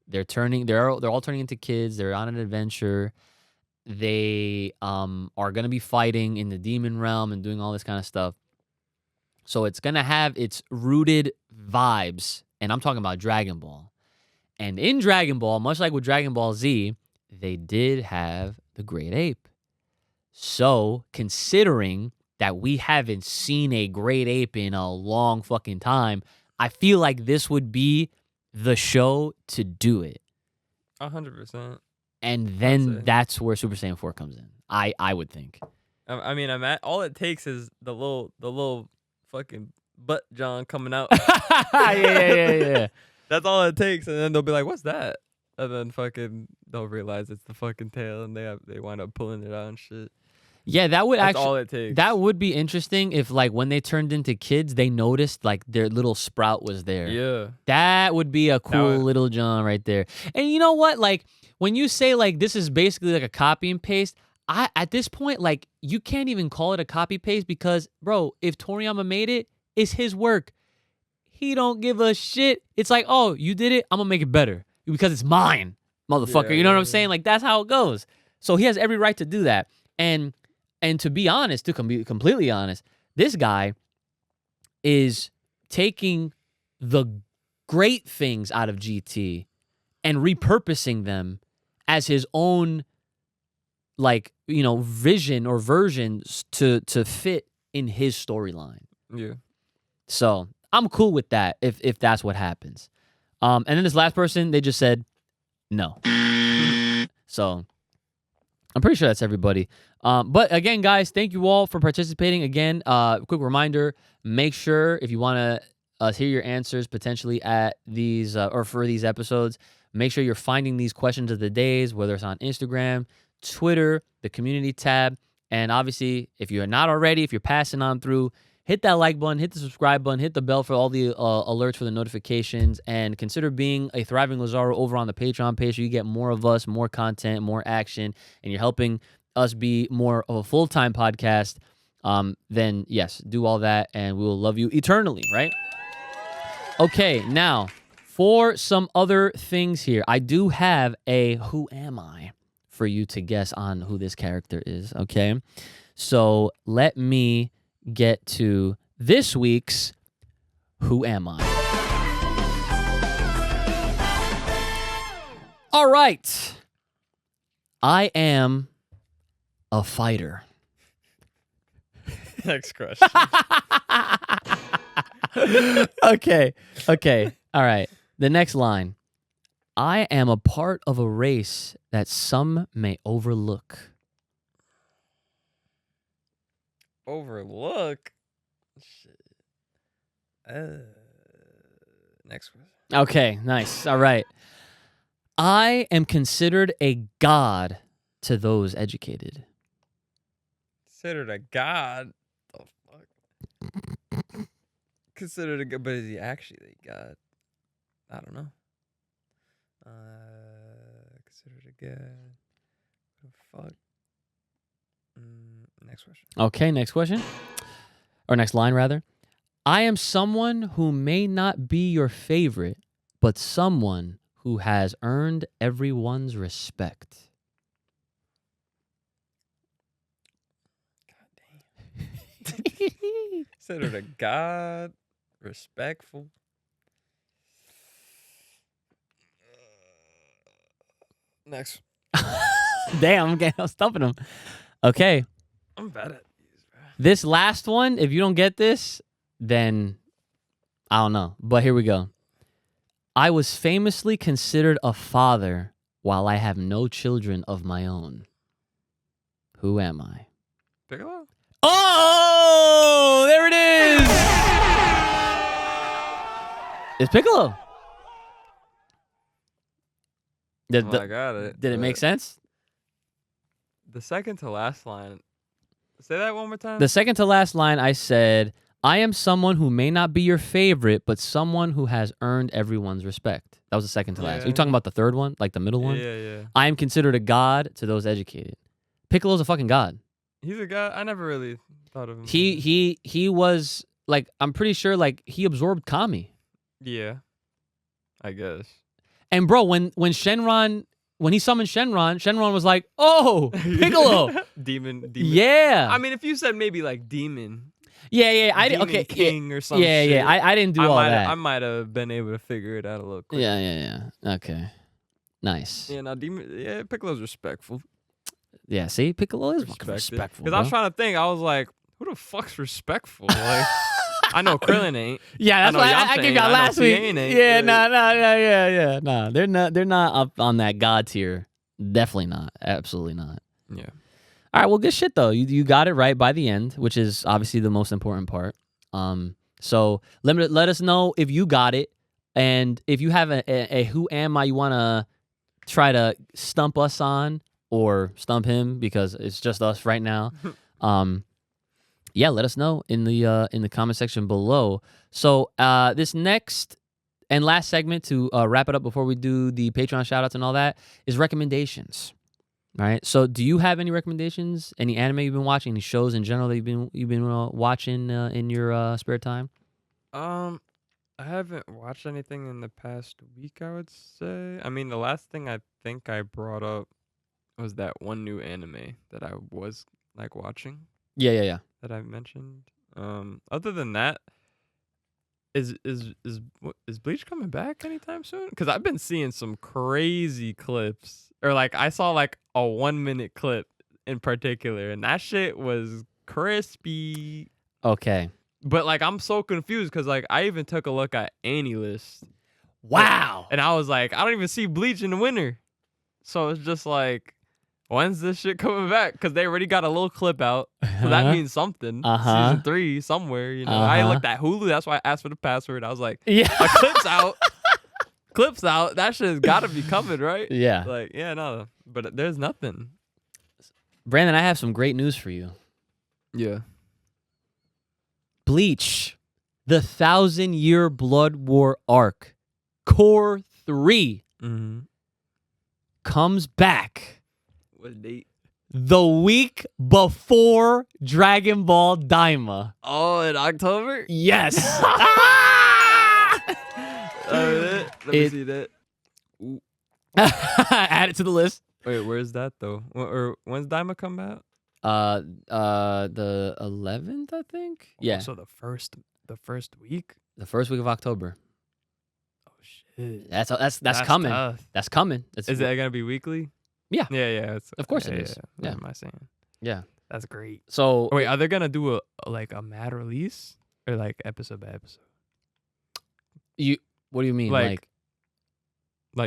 They're all turning into kids. They're on an adventure. They are gonna be fighting in the demon realm and doing all this kind of stuff. So it's gonna have its rooted vibes, and I'm talking about Dragon Ball. And in Dragon Ball, much like with Dragon Ball Z, they did have the Great Ape. So considering that we haven't seen a great ape in a long fucking time, I feel like this would be the show to do it. 100%. And then that's where Super Saiyan 4 comes in. I would think. I mean, all it takes is the little fucking butt John coming out. Yeah. That's all it takes, and then they'll be like, "What's that?" And then fucking they'll realize it's the fucking tail, and they wind up pulling it out and shit. Yeah, that's all it takes. That would be interesting if, like, when they turned into kids, they noticed, like, their little sprout was there. Yeah. That would be a cool little John right there. And you know what? Like, when you say, like, this is basically like a copy and paste, at this point, like, you can't even call it a copy paste because, bro, if Toriyama made it, it's his work. He don't give a shit. It's like, oh, you did it, I'm gonna make it better because it's mine, motherfucker. You know what I'm saying? Like, that's how it goes. So he has every right to do that. And to be honest, to be completely honest, this guy is taking the great things out of GT and repurposing them as his own, like, you know, vision or versions to fit in his storyline. Yeah. So I'm cool with that if that's what happens. And then this last person, they just said no. So I'm pretty sure that's everybody. But again, guys, thank you all for participating. Again, quick reminder, make sure if you want to hear your answers potentially at these or for these episodes, make sure you're finding these questions of the days, whether it's on Instagram, Twitter, the community tab. And obviously, if you're not already, if you're passing on through, hit that like button, hit the subscribe button, hit the bell for all the alerts for the notifications, and consider being a Thriving Lazaro over on the Patreon page so you get more of us, more content, more action, and you're helping us be more of a full-time podcast. Then, yes, do all that, and we will love you eternally, right? Okay, now, for some other things here, I do have a Who Am I for you to guess on who this character is, okay? So let me get to this week's Who Am I? All right. I am a fighter. Next question. Okay. All right. The next line. I am a part of a race that some may overlook. Overlook? Shit. Next question. Okay, nice. All right. I am considered a god to those educated. Considered a god? The fuck? Considered a god, but is he actually a god? I don't know. Considered a god. What the fuck? Next question. Okay, next question. Or next line, rather. I am someone who may not be your favorite, but someone who has earned everyone's respect. God damn. Considered a god, respectful. Next. Damn, I'm stumping him. Okay. I'm bad at these, bro. This last one, if you don't get this, then I don't know. But here we go. I was famously considered a father while I have no children of my own. Who am I? Piccolo? Oh, there it is. It's Piccolo. I got it. Did it make sense? The second to last line. Say that one more time. The second to last line, I said, I am someone who may not be your favorite, but someone who has earned everyone's respect. That was the second to last. Are you talking about the third one, like the middle one? Yeah. I am considered a god to those educated. Piccolo's a fucking god. He's a god. I never really thought of him. He was, like, I'm pretty sure, like, he absorbed Kami. Yeah. I guess. And, bro, when Shenron... When he summoned Shenron was like, "Oh, Piccolo, demon." Yeah. I mean, if you said maybe like demon. Yeah. Demon King or something. Yeah. I didn't do all that. I might have been able to figure it out a little quicker. Yeah. Okay. Nice. Yeah. Now demon. Yeah, Piccolo's respectful. Yeah. See, Piccolo is fucking respectful. Because I was trying to think. I was like, who the fuck's respectful? Like. I know Krillin ain't. Yeah, that's why I gave y'all last week. Yeah, nah. They're not up on that god tier. Definitely not. Absolutely not. Yeah. All right. Well, good shit though. You got it right by the end, which is obviously the most important part. So let us know if you got it, and if you have a who am I you want to try to stump us on or stump him, because it's just us right now. Yeah, let us know in the comment section below. So this next and last segment to wrap it up before we do the Patreon shoutouts and all that is recommendations. All right. So do you have any recommendations? Any anime you've been watching? Any shows in general that you've been watching in your spare time? I haven't watched anything in the past week, I would say. I mean, the last thing I think I brought up was that one new anime that I was like watching. Yeah. That I mentioned. Other than that, is Bleach coming back anytime soon? Because I've been seeing some crazy clips, or like I saw like a 1 minute clip in particular, and that shit was crispy. Okay. But like I'm so confused because like I even took a look at AniList. Wow. And I was like, I don't even see Bleach in the winter. So it's just like, when's this shit coming back? Because they already got a little clip out. So that means something. Season 3 somewhere, you know. I looked at Hulu. That's why I asked for the password. I was like, yeah, a clip's out. Clip's out. That shit's got to be coming, right? Yeah. Like, yeah, no. But there's nothing. Brandon, I have some great news for you. Yeah. Bleach, the 1,000-Year Blood War arc, Core 3, comes back. What date? The week before Dragon Ball Daima. Oh, in October? Yes. Let me see that. Add it to the list. Wait, where's that though? Or when's Daima come out? The 11th, I think. Yeah. So the first week. The first week of October. Oh shit. That's coming. Tough. That's coming. Is that gonna be weekly? Yeah. Yeah. Of course it is. Yeah. What am I saying? Yeah. That's great. So wait, are they gonna do a mad release or like episode by episode? What do you mean? Like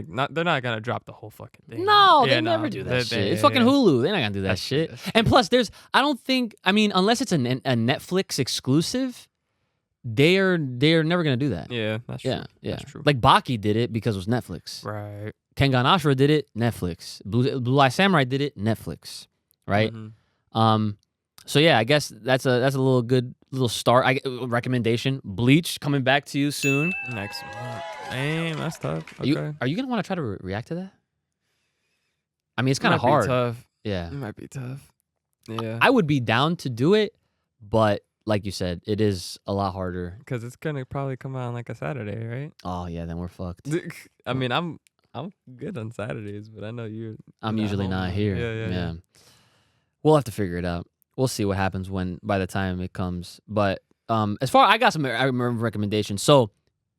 not they're not gonna drop the whole fucking thing. No, they never do that shit. It's fucking Hulu. They're not gonna do that shit. And plus, unless it's a Netflix exclusive, they're never gonna do that. Yeah, that's true. Yeah. That's true. Like Baki did it because it was Netflix. Right. Kengan Ashura did it, Netflix. Blue Eye Samurai did it, Netflix. Right. So yeah, I guess that's a little good little start. Recommendation. Bleach coming back to you soon. Next month. Damn, that's tough. Okay. Are you gonna want to try to react to that? I mean, it's kind of hard. Tough. Yeah. It might be tough. Yeah. I would be down to do it, but like you said, it is a lot harder. Because it's gonna probably come out on like a Saturday, right? Oh yeah, then we're fucked. I mean, I'm good on Saturdays, but I know you're. I'm usually not here. Yeah. We'll have to figure it out. We'll see what happens by the time it comes. But as far I got some recommendations. So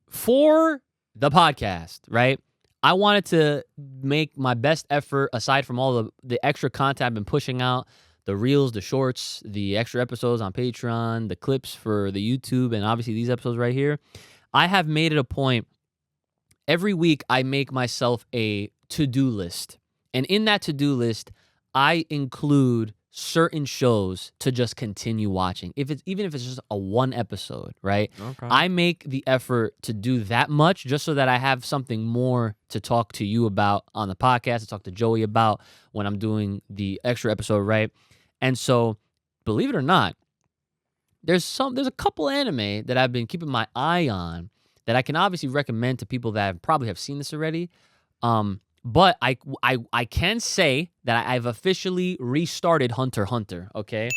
for the podcast, right? I wanted to make my best effort aside from all the extra content I've been pushing out, the reels, the shorts, the extra episodes on Patreon, the clips for the YouTube, and obviously these episodes right here. I have made it a point. Every week I make myself a to-do list. And in that to-do list, I include certain shows to just continue watching. Even if it's just a one episode, right? Okay. I make the effort to do that much just so that I have something more to talk to you about on the podcast, to talk to Joey about when I'm doing the extra episode, right? And so, believe it or not, there's a couple anime that I've been keeping my eye on that I can obviously recommend to people that probably have seen this already. But I can say that I've officially restarted Hunter x Hunter, okay?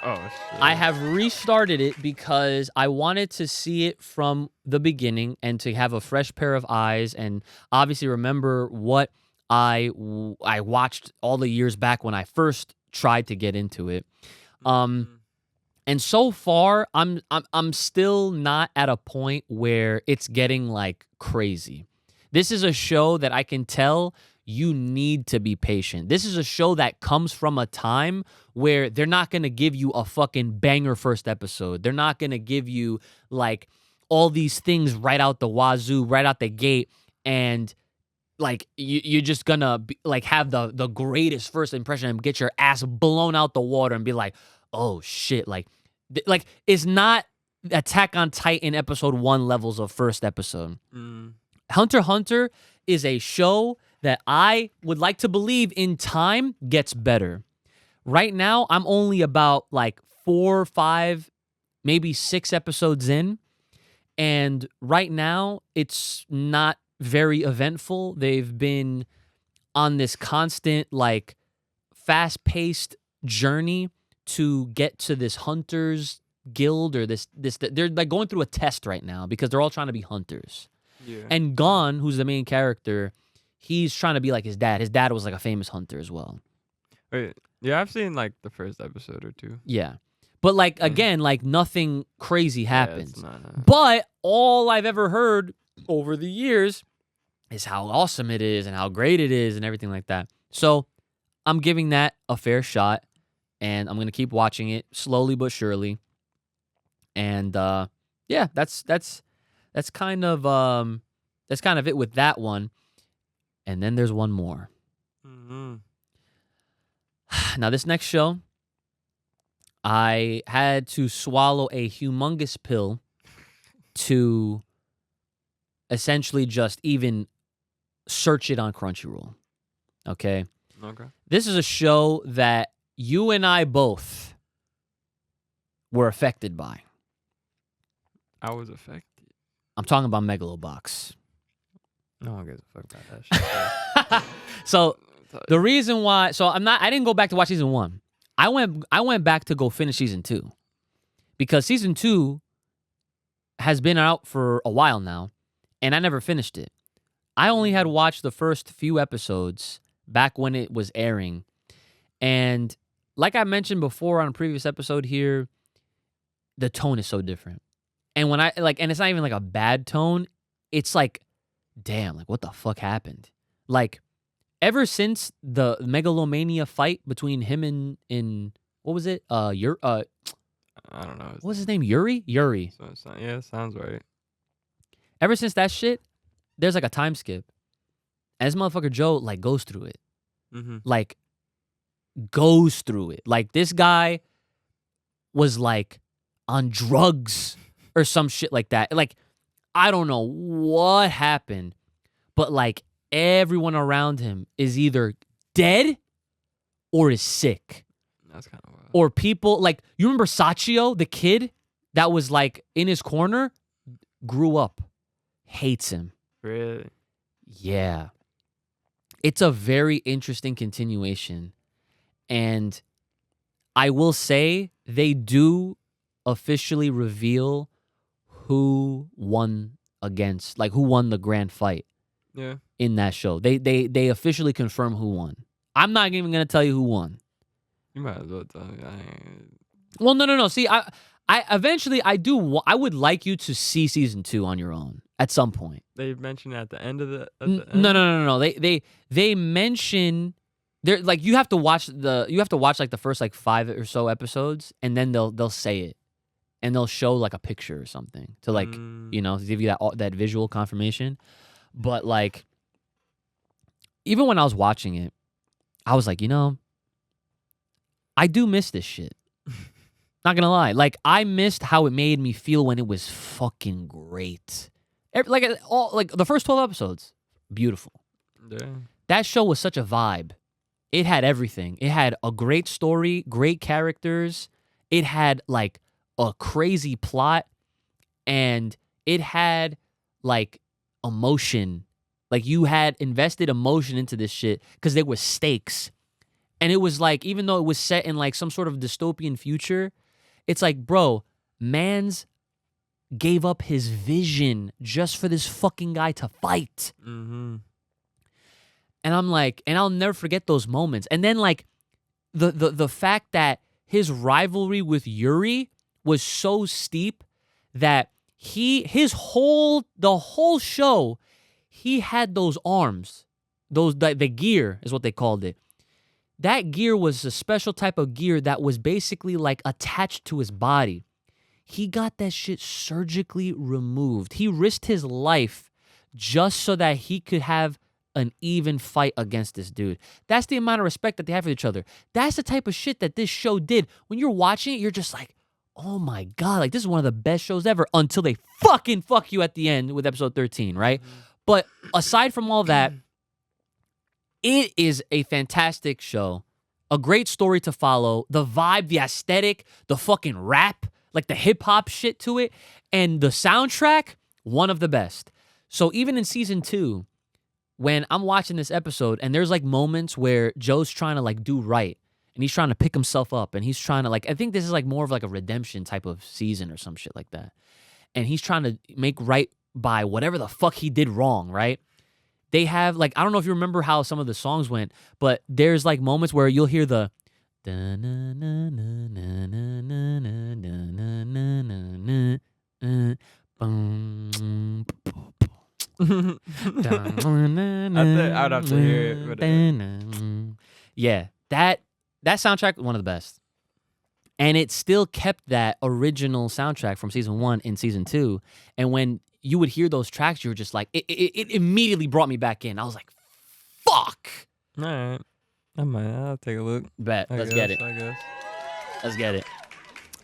Oh, shit. I have restarted it because I wanted to see it from the beginning and to have a fresh pair of eyes and obviously remember what I watched all the years back when I first tried to get into it. And so far, I'm still not at a point where it's getting like crazy. This is a show that I can tell you need to be patient. This is a show that comes from a time where they're not going to give you a fucking banger first episode. They're not going to give you like all these things right out the wazoo, right out the gate, and like you're just gonna like have the greatest first impression and get your ass blown out the water and be like, oh shit, like it's not Attack on Titan episode 1 levels of first episode. Hunter x Hunter is a show that I would like to believe in time gets better. Right now, I'm only about like 4 or 5, maybe 6 episodes in. And right now, it's not very eventful. They've been on this constant, like, fast-paced journey to get to this hunters guild or this. They're like going through a test right now because they're all trying to be hunters. Yeah. And Gon, who's the main character, he's trying to be like his dad. His dad was like a famous hunter as well. Wait, yeah, I've seen like the first episode or 2. Yeah. But like, again, like nothing crazy happens. Yeah, it's not, But all I've ever heard over the years is how awesome it is and how great it is and everything like that. So I'm giving that a fair shot and I'm going to keep watching it slowly but surely. And yeah, that's kind of it with that one. And then there's one more. Now, this next show, I had to swallow a humongous pill to essentially just even search it on Crunchyroll. Okay? Okay. This is a show that you and I both were affected by. I was affected. I'm talking about Megalobox. No one gives a fuck about that shit. So the reason why, I didn't go back to watch season 1. I went back to go finish season 2 because season 2 has been out for a while now, and I never finished it. I only had watched the first few episodes back when it was airing, and like I mentioned before on a previous episode here, the tone is so different. And when and it's not even like a bad tone, it's like, damn, like what the fuck happened? Like, ever since the Megalomania fight between him and what was it? I don't know. What was his name? Yuri? Yuri. Yeah, sounds right. Ever since that shit, there's like a time skip. And this motherfucker Joe like goes through it. Like goes through it. Like this guy was like on drugs or some shit like that. Like I don't know what happened, but like everyone around him is either dead or is sick. That's kind of wild. Or people, like, you remember Sachio, the kid that was, like, in his corner? Grew up. Hates him. Really? Yeah. It's a very interesting continuation. And I will say they do officially reveal who won who won the grand fight. Yeah. In that show. They officially confirm who won. I'm not even going to tell you who won. You might as well tell me. Well, no. See, I eventually I would like you to see season 2 on your own at some point. They mention at the end of the No. They mention they're like you have to watch like the first like 5 or so episodes and then they'll say it. And they'll show like a picture or something to like, to give you that visual confirmation. But like, even when I was watching it, I was like, I do miss this shit. Not gonna lie. Like, I missed how it made me feel when it was fucking great. Like the first 12 episodes, beautiful. Yeah. That show was such a vibe. It had everything. It had a great story, great characters. It had like a crazy plot, and it had like emotion. Like, you had invested emotion into this shit because there were stakes. And it was like, even though it was set in like some sort of dystopian future, it's like, bro, man's gave up his vision just for this fucking guy to fight. Mm-hmm. And I'm like, and I'll never forget those moments. And then like the fact that his rivalry with Yuri was so steep that the whole show, he had those arms, the gear is what they called it. That gear was a special type of gear that was basically like attached to his body. He got that shit surgically removed. He risked his life just so that he could have an even fight against this dude. That's the amount of respect that they have for each other. That's the type of shit that this show did. When you're watching it, you're just like, oh my God, like this is one of the best shows ever, until they fucking fuck you at the end with episode 13, right? Mm-hmm. But aside from all that, it is a fantastic show. A great story to follow. The vibe, the aesthetic, the fucking rap, like the hip-hop shit to it, and the soundtrack, one of the best. So even in season 2, when I'm watching this episode and there's like moments where Joe's trying to like do right, and he's trying to pick himself up, and he's trying to like, I think this is like more of like a redemption type of season or some shit like that. And he's trying to make right by whatever the fuck he did wrong, right? They have like, I don't know if you remember how some of the songs went, but there's like moments where you'll hear the I'd have to hear it. Yeah, that soundtrack was one of the best. And it still kept that original soundtrack from season 1 in season 2. And when you would hear those tracks, you were just like, it immediately brought me back in. I was like, fuck. All right. I'll take a look. Bet. Let's get it. I guess. Let's get it.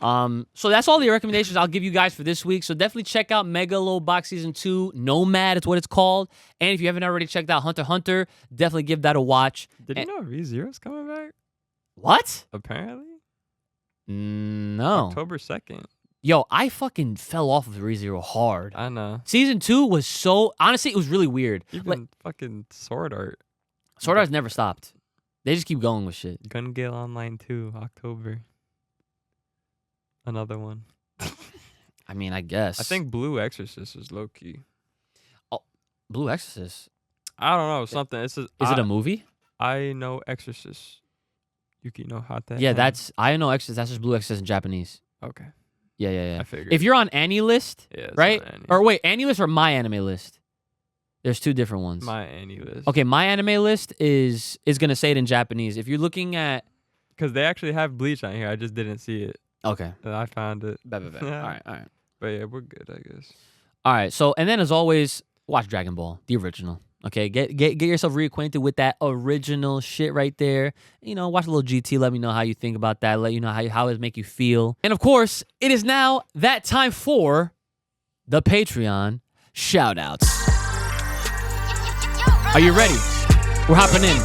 So that's all the recommendations I'll give you guys for this week. So definitely check out Megalobox Season 2. Nomad is what it's called. And if you haven't already checked out Hunter x Hunter, definitely give that a watch. Did you know ReZero's coming back? What? Apparently. No. October 2nd. Yo, I fucking fell off of ReZero hard. I know. Season 2 was so... Honestly, it was really weird. Even like, fucking Sword Art. Sword Art's never stopped. They just keep going with shit. Gun Gale Online 2, October. Another one. I mean, I guess. I think Blue Exorcist is low-key. Oh, Blue Exorcist? I don't know. Something. Is it a movie? I know Exorcist. Yuki no Hata. Yeah, that's... I know Exorcist. That's just Blue Exorcist in Japanese. Okay. Yeah. I figured. If you're on Annie list, right? Annie. Or wait, Annie list or My Anime list? There's two different ones. My Annie list. Okay, My Anime list is gonna say it in Japanese. If you're looking at... Because they actually have Bleach on here. I just didn't see it. Okay. And I found it. All right. But yeah, we're good, I guess. All right, so, and then as always, watch Dragon Ball, the original. Okay, get yourself reacquainted with that original shit right there. You know, watch a little GT. Let me know how you think about that. Let you know how it make you feel. And of course, it is now that time for the Patreon shoutouts. Are you ready? We're hopping in.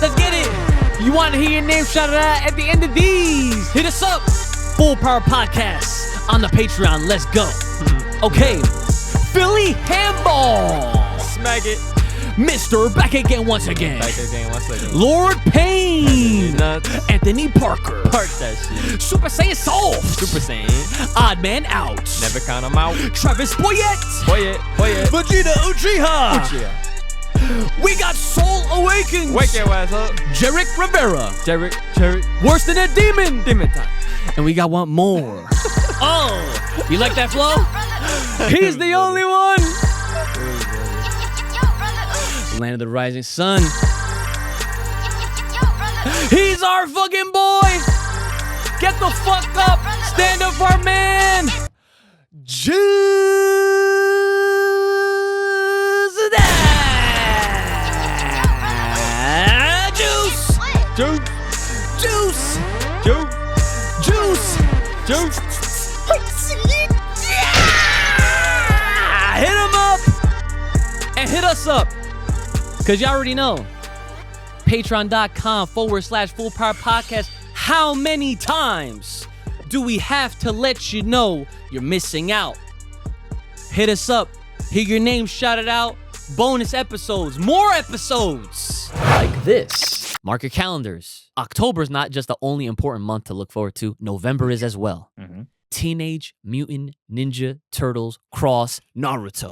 Let's get it. You want to hear your name shouted out at the end of these? Hit us up. Full Power Podcast on the Patreon. Let's go. Okay. Philly Handball. Smack it. Mr. Back Again Once Again. Lord Payne. Anthony Parker. Park that shit. Super Saiyan Soft. Super Saiyan. Odd Man Out. Never count him out. Travis Boyette. Vegeta Uchiha. We got Soul Awakens. Wake your ass up. Jarek Rivera. Jarek. Worse than a demon. Demon time. And we got one more. Oh, you like that flow? He's the only one. Land of the Rising Sun. He's our fucking boy. Get the fuck up. Stand up for our man. Juice. Juice. Hit him up and hit us up. Because you already know. Patreon.com/Full Power Podcast. How many times do we have to let you know you're missing out? Hit us up. Hear your name shouted out. Bonus episodes. More episodes like this. Mark your calendars. October is not just the only important month to look forward to. November is as well. Mm-hmm. Teenage Mutant Ninja Turtles Cross Naruto.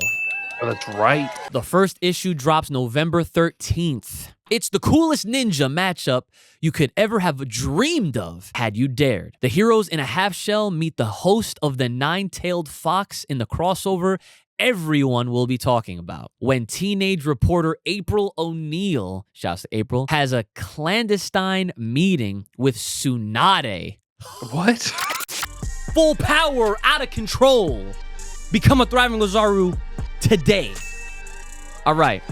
Oh, that's right. The first issue drops November 13th. It's the coolest ninja matchup you could ever have dreamed of had you dared. The heroes in a half shell meet the host of the nine-tailed fox in the crossover everyone will be talking about. When teenage reporter April O'Neil, shouts to April, has a clandestine meeting with Tsunade. What? Full power, out of control. Become a thriving Lazaru today. All right.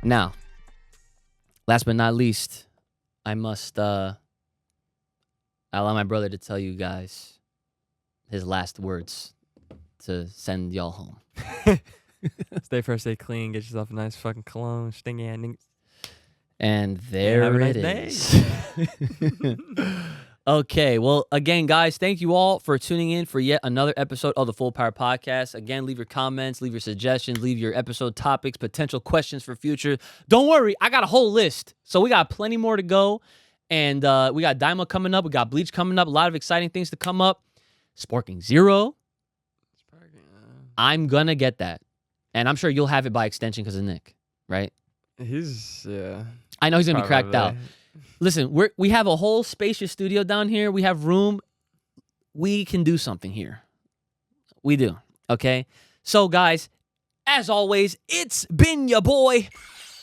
Now, last but not least, I must allow my brother to tell you guys his last words to send y'all home. Stay fresh, stay clean, get yourself a nice fucking cologne, stingy ending. And there it is. Okay, well, again, guys, thank you all for tuning in for yet another episode of the Full Power Podcast. Again, leave your comments, leave your suggestions, leave your episode topics, potential questions for future. Don't worry, I got a whole list. So we got plenty more to go. And we got Daima coming up. We got Bleach coming up. A lot of exciting things to come up. Sparking Zero. I'm going to get that. And I'm sure you'll have it by extension because of Nick, right? Yeah. I know he's going to be cracked out. Listen, we have a whole spacious studio down here. We have room. We can do something here. We do, okay? So, guys, as always, it's been your boy,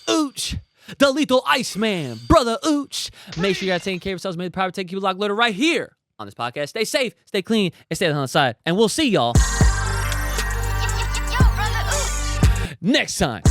Ooch, the Lethal Iceman, Brother Ooch. Make sure you guys taking care of yourselves. May the power take you a lot later right here on this podcast. Stay safe, stay clean, and stay on the side. And we'll see y'all next time.